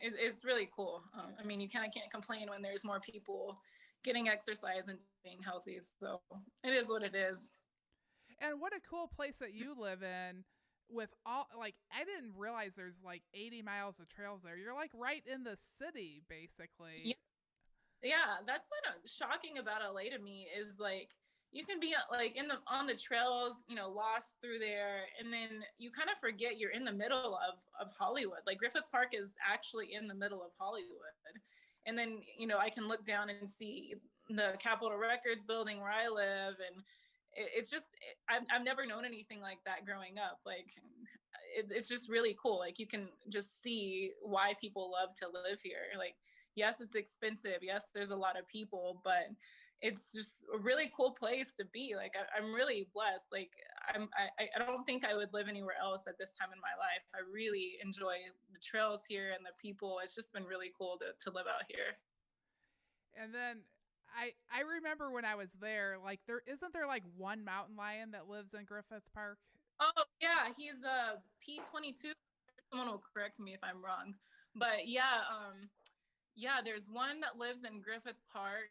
it's really cool. I mean, you kind of can't complain when there's more people getting exercise and being healthy. So it is what it is. And what a cool place that you live in with all, like, I didn't realize there's like 80 miles of trails there. You're like right in the city, basically. Yeah, that's what shocking about LA to me is like you can be like on the trails, you know, lost through there, and then you kind of forget you're in the middle of Hollywood. Like Griffith Park is actually in the middle of Hollywood. And then, you know, I can look down and see the Capitol Records building where I live, and it's just I've never known anything like that growing up. Like it's just really cool. Like you can just see why people love to live here. Like yes, it's expensive. Yes, there's a lot of people, but it's just a really cool place to be. Like I'm really blessed. Like I don't think I would live anywhere else at this time in my life. I really enjoy the trails here and the people. It's just been really cool to live out here. And then I remember when I was there, like isn't there like one mountain lion that lives in Griffith Park? Oh yeah, he's a P22. Someone will correct me if I'm wrong, but yeah, there's one that lives in Griffith Park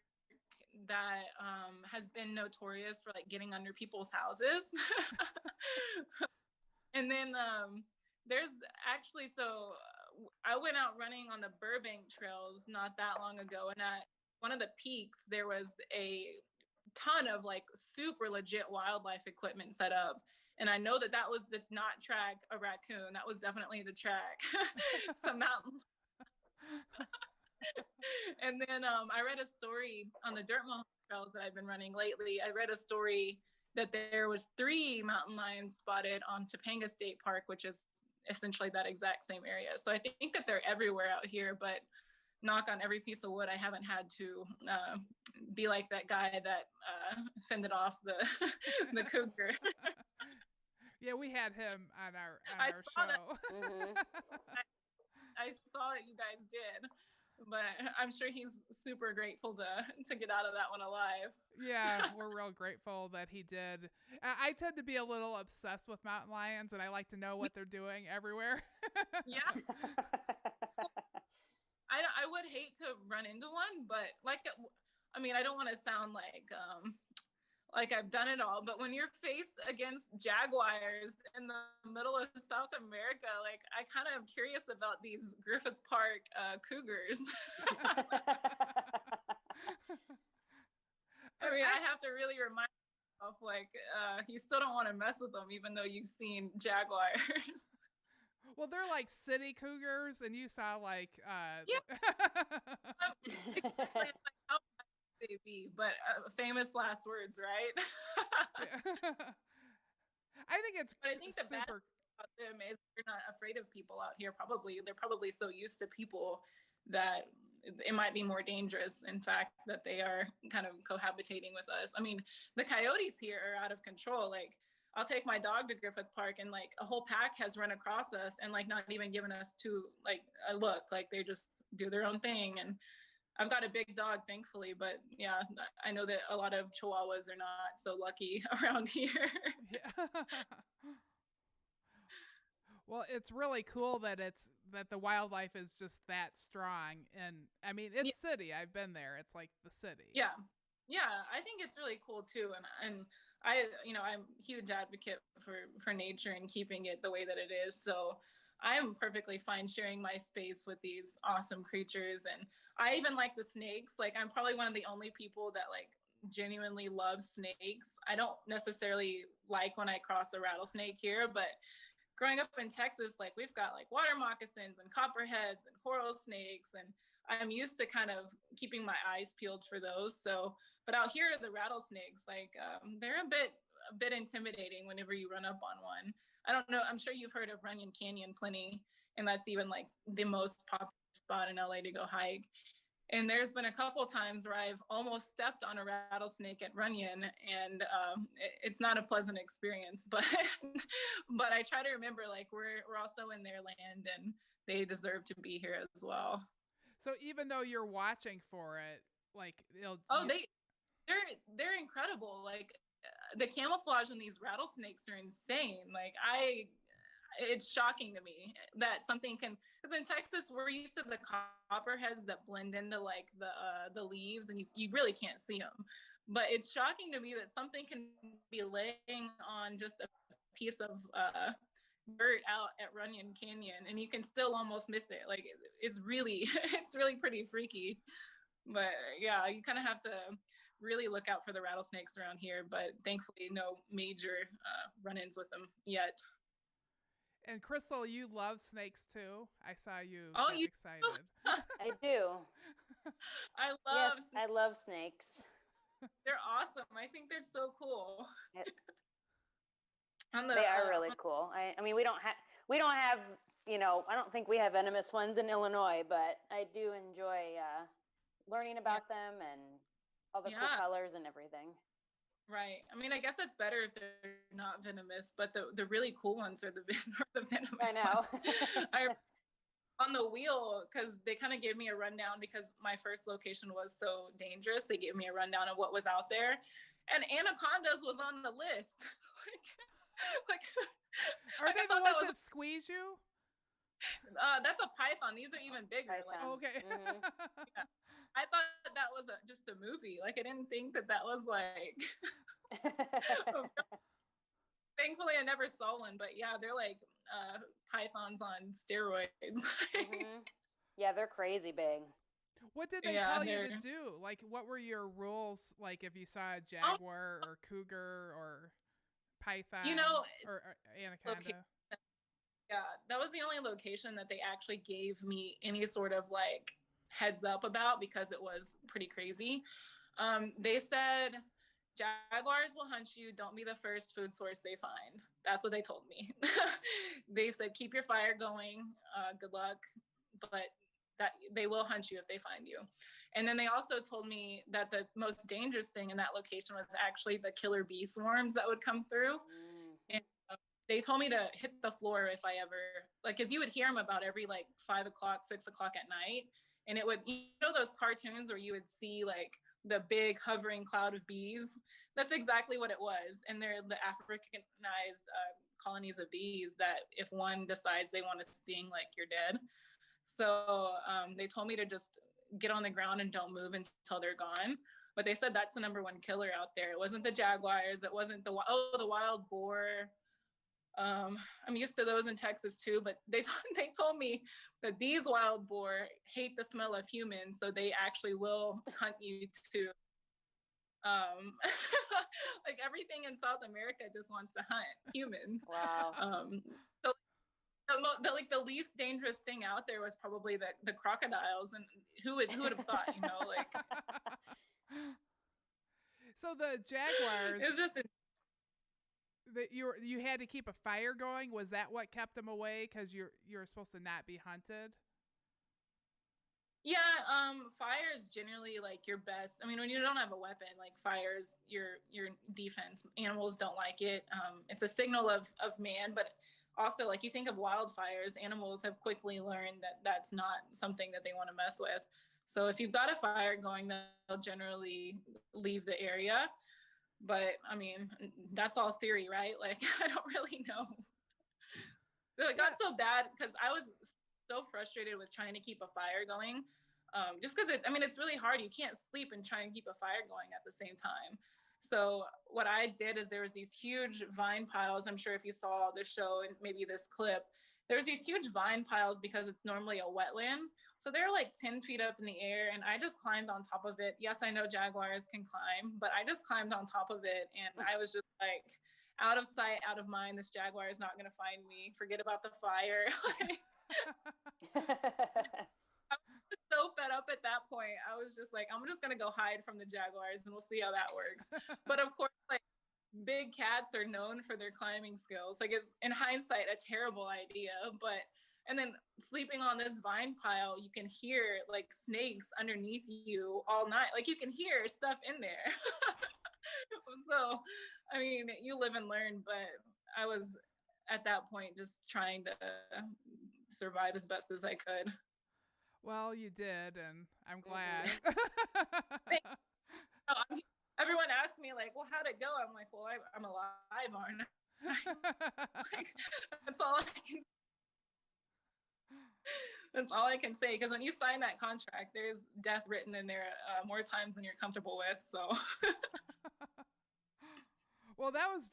that has been notorious for like getting under people's houses. And then there's actually, so I went out running on the Burbank trails not that long ago, and at one of the peaks there was a ton of like super legit wildlife equipment set up, and I know that was the not track a raccoon, that was definitely the track some mountain. And then I read a story on the dirt mile trails that I've been running lately. I read a story that there was 3 mountain lions spotted on Topanga State Park, which is essentially that exact same area. So I think that they're everywhere out here, but knock on every piece of wood, I haven't had to be like that guy that fended off the the cougar. Yeah, we had him on our show. Mm-hmm. I saw it, you guys did, but I'm sure he's super grateful to get out of that one alive. Yeah, we're real grateful that he did. I tend to be a little obsessed with mountain lions, and I like to know what they're doing everywhere. Yeah. I would hate to run into one, but like, I mean, I don't want to sound like I've done it all, but when you're faced against jaguars in the middle of South America, like I kind of am curious about these Griffith Park cougars. I mean, I have to really remind myself, like, you still don't want to mess with them, even though you've seen jaguars. Well, they're like city cougars, and you saw like yeah. Like, how they be, but famous last words, right? I think it's. But I think the super... bad about them is they're not afraid of people out here. They're probably so used to people that it might be more dangerous, in fact, that they are kind of cohabitating with us. I mean, the coyotes here are out of control. Like, I'll take my dog to Griffith Park, and like a whole pack has run across us and like not even given us a look. Like they just do their own thing. And I've got a big dog, thankfully, but yeah, I know that a lot of Chihuahuas are not so lucky around here. Yeah. Well, it's really cool that the wildlife is just that strong. And I mean, it's city. I've been there. It's like the city. Yeah. Yeah, I think it's really cool too. And I'm a huge advocate for nature and keeping it the way that it is. So I am perfectly fine sharing my space with these awesome creatures. And I even like the snakes. Like I'm probably one of the only people that like genuinely loves snakes. I don't necessarily like when I cross a rattlesnake here, but growing up in Texas, like we've got like water moccasins and copperheads and coral snakes, and I'm used to kind of keeping my eyes peeled for those. So, but out here, the rattlesnakes, like they're a bit intimidating whenever you run up on one. I don't know. I'm sure you've heard of Runyon Canyon plenty, and that's even like the most popular spot in LA to go hike. And there's been a couple times where I've almost stepped on a rattlesnake at Runyon, and it's not a pleasant experience. But but I try to remember, like we're also in their land, and they deserve to be here as well. So even though you're watching for it, like they're incredible. Like the camouflage in these rattlesnakes are insane. Like it's shocking to me that something can, because in Texas we're used to the copperheads that blend into like the leaves and you really can't see them. But it's shocking to me that something can be laying on just a piece of dirt out at Runyon Canyon and you can still almost miss it. Like it's really it's really pretty freaky. But yeah, you kind of have to really look out for the rattlesnakes around here, but thankfully no major run-ins with them yet. And Crystal, you love snakes too. I saw you Oh, get excited. I do. I love Yes, I love snakes. They're awesome. I think they're so cool. They are really cool. I mean, we don't have, I don't think we have venomous ones in Illinois, but I do enjoy learning about them and all the cool colors and everything. Right. I mean, I guess it's better if they're not venomous, but the really cool ones are the venomous I know. ones. On the wheel, because they kind of gave me a rundown because my first location was so dangerous. They gave me a rundown of what was out there. And anacondas was on the list. Are they the ones that squeeze you? That's a python. These are even bigger. Like, okay. Yeah. I thought that was just a movie. Like I didn't think that was like. Thankfully, I never saw one, but yeah, they're like pythons on steroids. Yeah, they're crazy big. What did they tell you to do? Like, what were your rules? Like, if you saw a jaguar or cougar or python, or anaconda. Yeah, that was the only location that they actually gave me any sort of like heads up about because it was pretty crazy. They said jaguars will hunt you. Don't be the first food source they find. That's what they told me. They said keep your fire going. Good luck, but that they will hunt you if they find you. And then they also told me that the most dangerous thing in that location was actually the killer bee swarms that would come through. And they told me to hit the floor if I ever, like, because you would hear them about every like 5 o'clock, 6 o'clock at night. And it would, those cartoons where you would see like the big hovering cloud of bees? That's exactly what it was. And they're the Africanized colonies of bees that if one decides they want to sting, like you're dead. So they told me to just get on the ground and don't move until they're gone. But they said that's the #1 killer out there. It wasn't the jaguars. It wasn't the wild boar. I'm used to those in Texas too, but they told me that these wild boar hate the smell of humans, so they actually will hunt you too. Like everything in South America just wants to hunt humans. Wow. So the least dangerous thing out there was probably the crocodiles, and who would have thought, like. So the jaguars. It's just. That you had to keep a fire going. Was that what kept them away? Because you're supposed to not be hunted. Yeah, fire is generally like your best. I mean, when you don't have a weapon, like fire is your defense. Animals don't like it. It's a signal of man, but also like you think of wildfires, animals have quickly learned that that's not something that they want to mess with. So if you've got a fire going, they'll generally leave the area. But I mean, that's all theory, right? Like, I don't really know. It got so bad because I was so frustrated with trying to keep a fire going. Just because it's really hard. You can't sleep and try and keep a fire going at the same time. So what I did is there was these huge vine piles. I'm sure if you saw the show and maybe this clip, there's these huge vine piles because it's normally a wetland. So they're like 10 feet up in the air and I just climbed on top of it. Yes, I know jaguars can climb, but I just climbed on top of it and I was just like, out of sight, out of mind, this jaguar is not going to find me. Forget about the fire. I was so fed up at that point. I was just like, I'm just going to go hide from the jaguars and we'll see how that works. But of course, like, big cats are known for their climbing skills. Like, it's in hindsight a terrible idea, and then sleeping on this vine pile, you can hear like snakes underneath you all night. Like you can hear stuff in there. So, I mean, you live and learn, but I was at that point just trying to survive as best as I could. Well, you did, and I'm glad. everyone asks me like, well, how'd it go? I'm like, well, I'm alive, aren't I? Like, that's all I can. That's all I can say. Because when you sign that contract, there's death written in there more times than you're comfortable with. So. Well, that was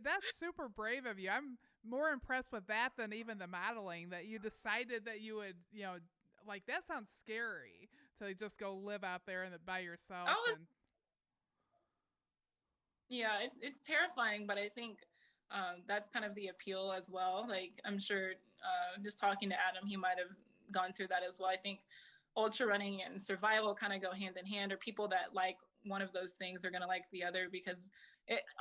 that's super brave of you. I'm more impressed with that than even the modeling, that you decided that you would, like, that sounds scary to just go live out there by yourself. Yeah, it's terrifying, but I think that's kind of the appeal as well. Like, I'm sure just talking to Adam, he might have gone through that as well. I think ultra running and survival kind of go hand in hand, or people that like one of those things are going to like the other, because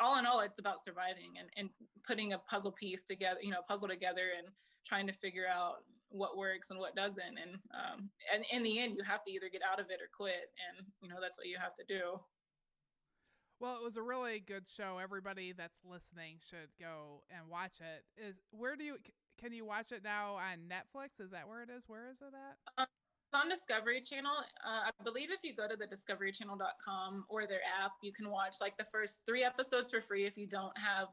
all in all, it's about surviving and putting a puzzle piece together, puzzle together, and trying to figure out what works and what doesn't. And in the end, you have to either get out of it or quit. And, that's what you have to do. Well, it was a really good show. Everybody that's listening should go and watch it. Can you watch it now on Netflix? Is that where it is? Where is it at? It's on Discovery Channel. I believe if you go to the discoverychannel.com or their app, you can watch like the first 3 episodes for free if you don't have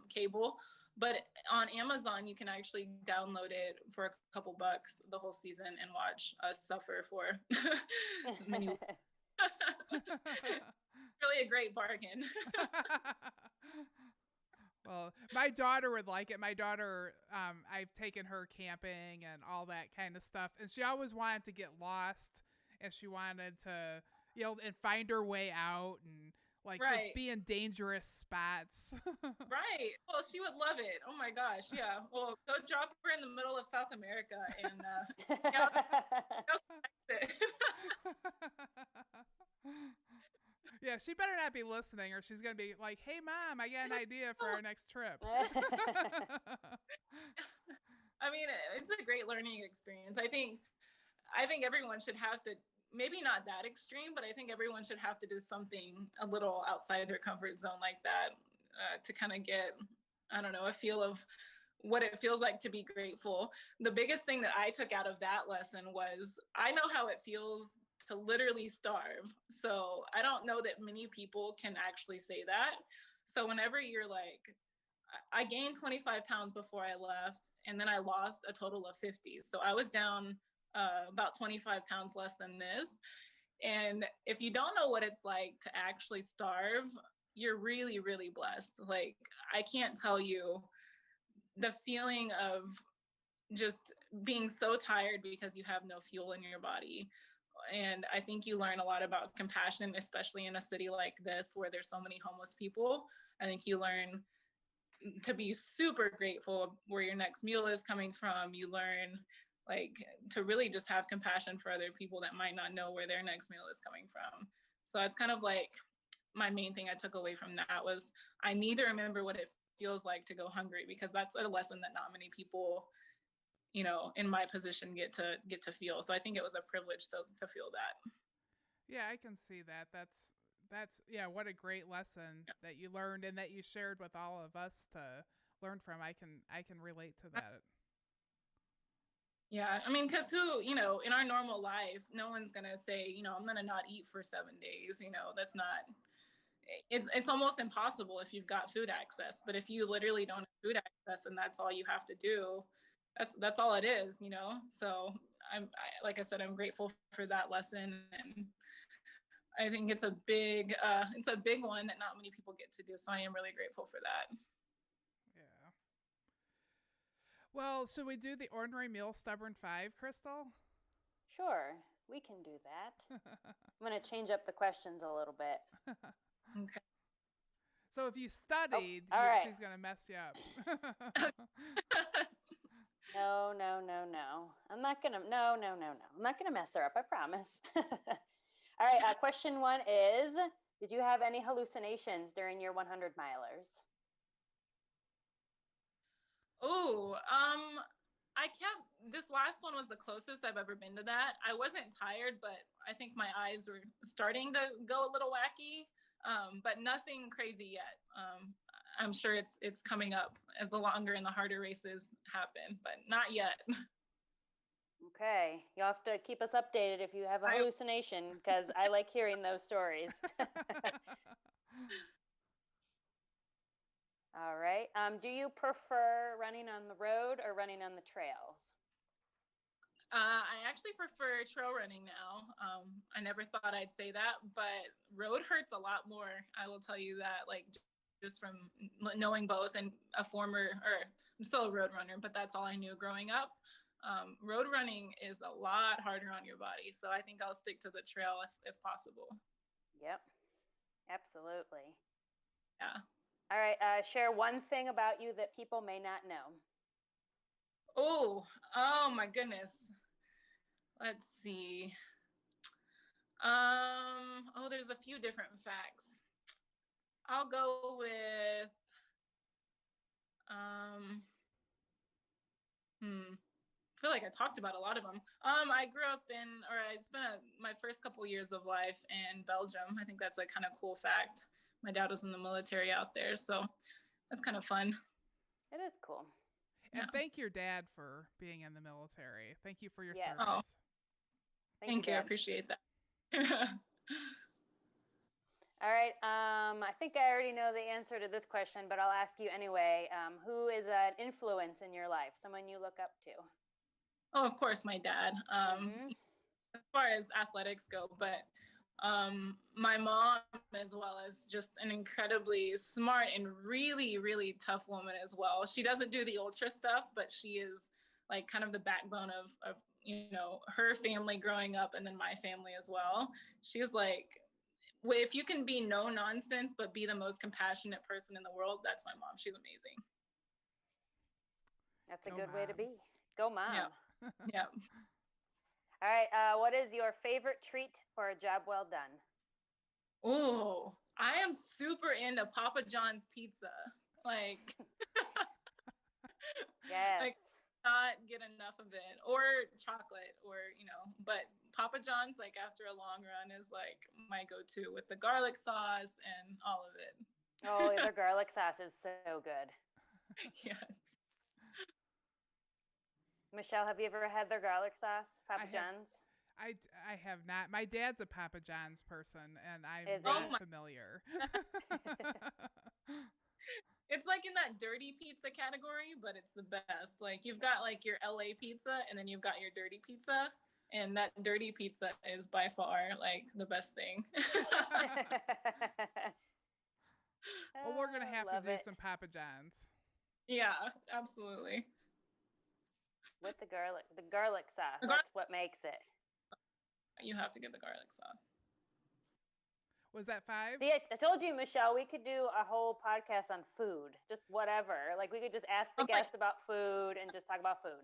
cable. But on Amazon, you can actually download it for a couple bucks, the whole season, and watch us suffer for many. Really a great bargain. Well, my daughter would like it. My daughter, I've taken her camping and all that kind of stuff, and she always wanted to get lost, and she wanted to, and find her way out, and just be in dangerous spots. Right. Well, she would love it. Oh my gosh. Yeah. Well, go drop her in the middle of South America and yeah, she better not be listening, or she's gonna be like, "Hey, Mom, I got an idea for our next trip." I mean, it's a great learning experience. I think everyone should have to, maybe not that extreme, but I think everyone should have to do something a little outside their comfort zone like that to kind of get, I don't know, a feel of what it feels like to be grateful. The biggest thing that I took out of that lesson was, I know how it feels to literally starve. So I don't know that many people can actually say that. So whenever you're like, I gained 25 pounds before I left, and then I lost a total of 50. So I was down about 25 pounds less than this. And if you don't know what it's like to actually starve, you're really, really blessed. Like, I can't tell you the feeling of just being so tired because you have no fuel in your body. And I think you learn a lot about compassion, especially in a city like this where there's so many homeless people. I think you learn to be super grateful where your next meal is coming from. You learn to really just have compassion for other people that might not know where their next meal is coming from. So it's kind of like my main thing I took away from that was, I need to remember what it feels like to go hungry, because that's a lesson that not many people, in my position get to feel. So I think it was a privilege to feel that. Yeah, I can see that. That's yeah, what a great lesson that you learned and that you shared with all of us to learn from. I can relate to that. Yeah, I mean, because who, in our normal life, no one's gonna say, I'm gonna not eat for 7 days. That's not. It's almost impossible if you've got food access. But if you literally don't have food access and that's all you have to do, that's all it is. So like I said, I'm grateful for that lesson, and I think it's a big one that not many people get to do. So I am really grateful for that. Yeah. Well, should we do the Ornery Mule Stubborn 5, Crystal? Sure, we can do that. I'm going to change up the questions a little bit. Okay. So if you studied, right. She's going to mess you up. No. I'm not going to, no. I'm not going to mess her up, I promise. All right, question 1 is, did you have any hallucinations during your 100 milers? Oh, this last one was the closest I've ever been to that. I wasn't tired, but I think my eyes were starting to go a little wacky, but nothing crazy yet. I'm sure it's coming up as the longer and the harder races happen, but not yet. Okay, you'll have to keep us updated if you have a hallucination, because I like hearing those stories. All right. Do you prefer running on the road or running on the trails? I actually prefer trail running now. I never thought I'd say that, but road hurts a lot more. I will tell you that, like, just from knowing both and I'm still a road runner, but that's all I knew growing up. Road running is a lot harder on your body. So I think I'll stick to the trail if possible. Yep, absolutely. Yeah. All right. Share one thing about you that people may not know. Oh my goodness. Let's see. There's a few different facts. I'll go with I feel like I talked about a lot of them. I grew up I spent my first couple years of life in Belgium. I think that's a kind of cool fact. My dad was in the military out there, so that's kind of fun. It is cool. And thank your dad for being in the military. Thank you for your Yes. service. Oh, thank you. I Dad. appreciate that. All right. I think I already know the answer to this question, but I'll ask you anyway. Who is an influence in your life? Someone you look up to? Oh, of course, my dad. As far as athletics go, but my mom, as well as just an incredibly smart and really, really tough woman as well. She doesn't do the ultra stuff, but she is like kind of the backbone of her family growing up, and then my family as well. She's like, if you can be no nonsense but be the most compassionate person in the world, that's my mom. She's amazing. That's a good way to be. Go mom. Yeah. All right. What is your favorite treat for a job well done? Oh, I am super into Papa John's pizza. Like, yes. Like, not get enough of it, or chocolate, or but Papa John's, like, after a long run, is like my go-to with the garlic sauce and all of it. Oh, their garlic sauce is so good. Yes. Michelle, have you ever had their garlic sauce, Papa John's? I have not. My dad's a Papa John's person, and I'm not familiar. It's like in that dirty pizza category, but it's the best. Like, you've got like your LA pizza, and then you've got your dirty pizza, and that dirty pizza is by far like the best thing. Well, we're gonna have to do some Papa John's. Yeah, absolutely. With the garlic sauce. That's what makes it. You have to get the garlic sauce. Was that 5? See, I told you, Michelle, we could do a whole podcast on food, just whatever. Like, we could just ask the guest about food and just talk about food.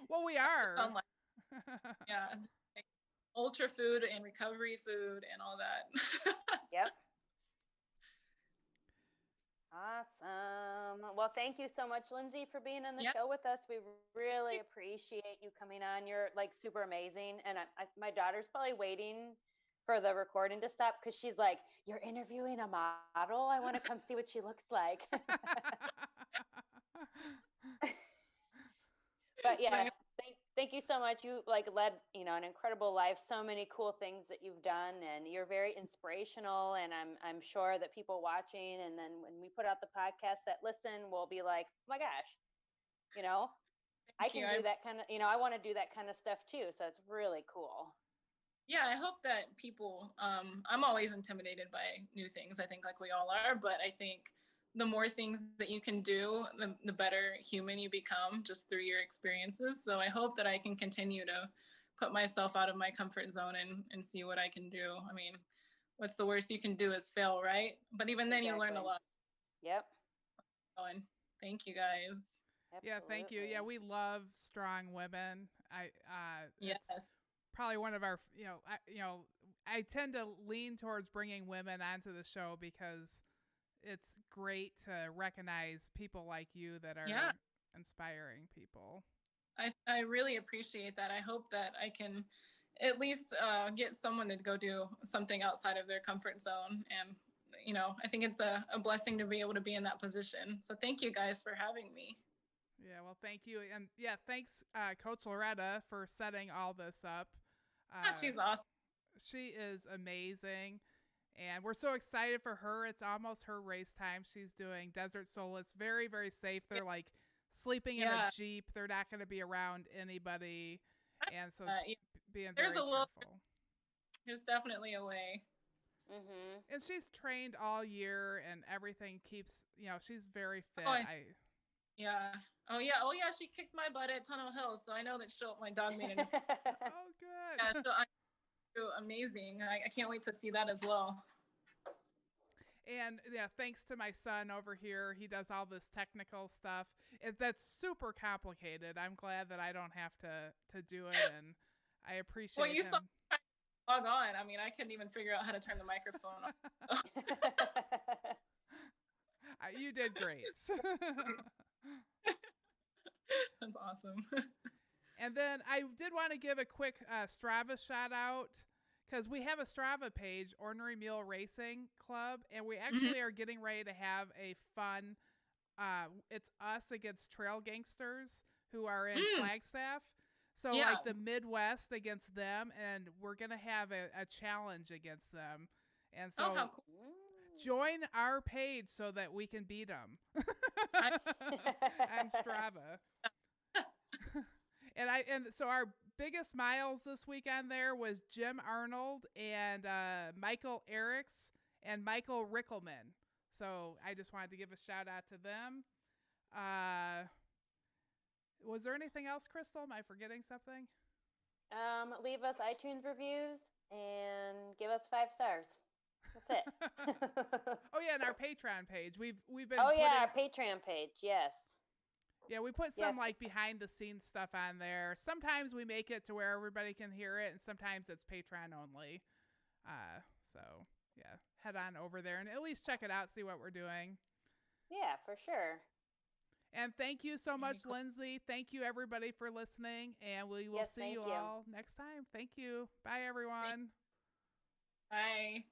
Well, we are. Yeah. Ultra food and recovery food and all that. Yep. Awesome. Well, thank you so much, Lindsay, for being on the show with us. We really appreciate you coming on. You're like super amazing. And my daughter's probably waiting for the recording to stop because she's like, "You're interviewing a model? I want to come see what she looks like." But yes, thank you so much. You like led, an incredible life, so many cool things that you've done, and you're very inspirational. And I'm sure that people watching, and then when we put out the podcast that listen, will be like, "Oh my gosh, I can do that kind of, I want to do that kind of stuff too." So it's really cool. Yeah, I hope that people, I'm always intimidated by new things, I think, like we all are, but I think the more things that you can do, the better human you become just through your experiences. So I hope that I can continue to put myself out of my comfort zone and see what I can do. I mean, what's the worst you can do is fail, right? But even then you learn a lot. Yep. Thank you guys. Absolutely. Yeah, thank you. Yeah, we love strong women. Yes. Probably one of our, I tend to lean towards bringing women onto the show because it's great to recognize people like you that are inspiring people. I really appreciate that. I hope that I can at least get someone to go do something outside of their comfort zone. And, I think it's a blessing to be able to be in that position. So thank you guys for having me. Yeah, well, thank you. And yeah, thanks, Coach Loretta, for setting all this up. She's awesome. She is amazing. And we're so excited for her. It's almost her race time. She's doing Desert Soul. It's very, very safe. They're like sleeping in a Jeep. They're not going to be around anybody. And so being very careful. There's definitely a way. Mm-hmm. And she's trained all year and everything keeps, she's very fit. Yeah. Oh, yeah. She kicked my butt at Tunnel Hill. So I know that my dog made it. Oh, good. Yeah, so amazing. I can't wait to see that as well. And yeah, thanks to my son over here. He does all this technical stuff. That's super complicated. I'm glad that I don't have to do it, and I appreciate Well, you him. saw log on. I mean, I couldn't even figure out how to turn the microphone on. You did great. That's awesome. And then I did want to give a quick Strava shout out, because we have a Strava page, Ornery Mule Racing Club, and we actually are getting ready to have a fun, it's us against trail gangsters who are in Flagstaff. So like the Midwest against them, and we're going to have a challenge against them. And so how cool. Join our page so that we can beat them on Strava. And so our biggest miles this weekend there was Jim Arnold and Michael Eriks and Michael Rickelman. So I just wanted to give a shout out to them. Was there anything else, Crystal? Am I forgetting something? Leave us iTunes reviews and give us 5 stars. That's it. Oh yeah, and our Patreon page. We've been. Oh yeah, our Patreon page. Yes. Yeah, we put some like behind the scenes stuff on there. Sometimes we make it to where everybody can hear it, and sometimes it's Patreon only. So yeah, head on over there and at least check it out, see what we're doing. Yeah, for sure. And thank you so much, Lindsay. Thank you everybody for listening, and we will see you all next time. Thank you. Bye everyone. Bye.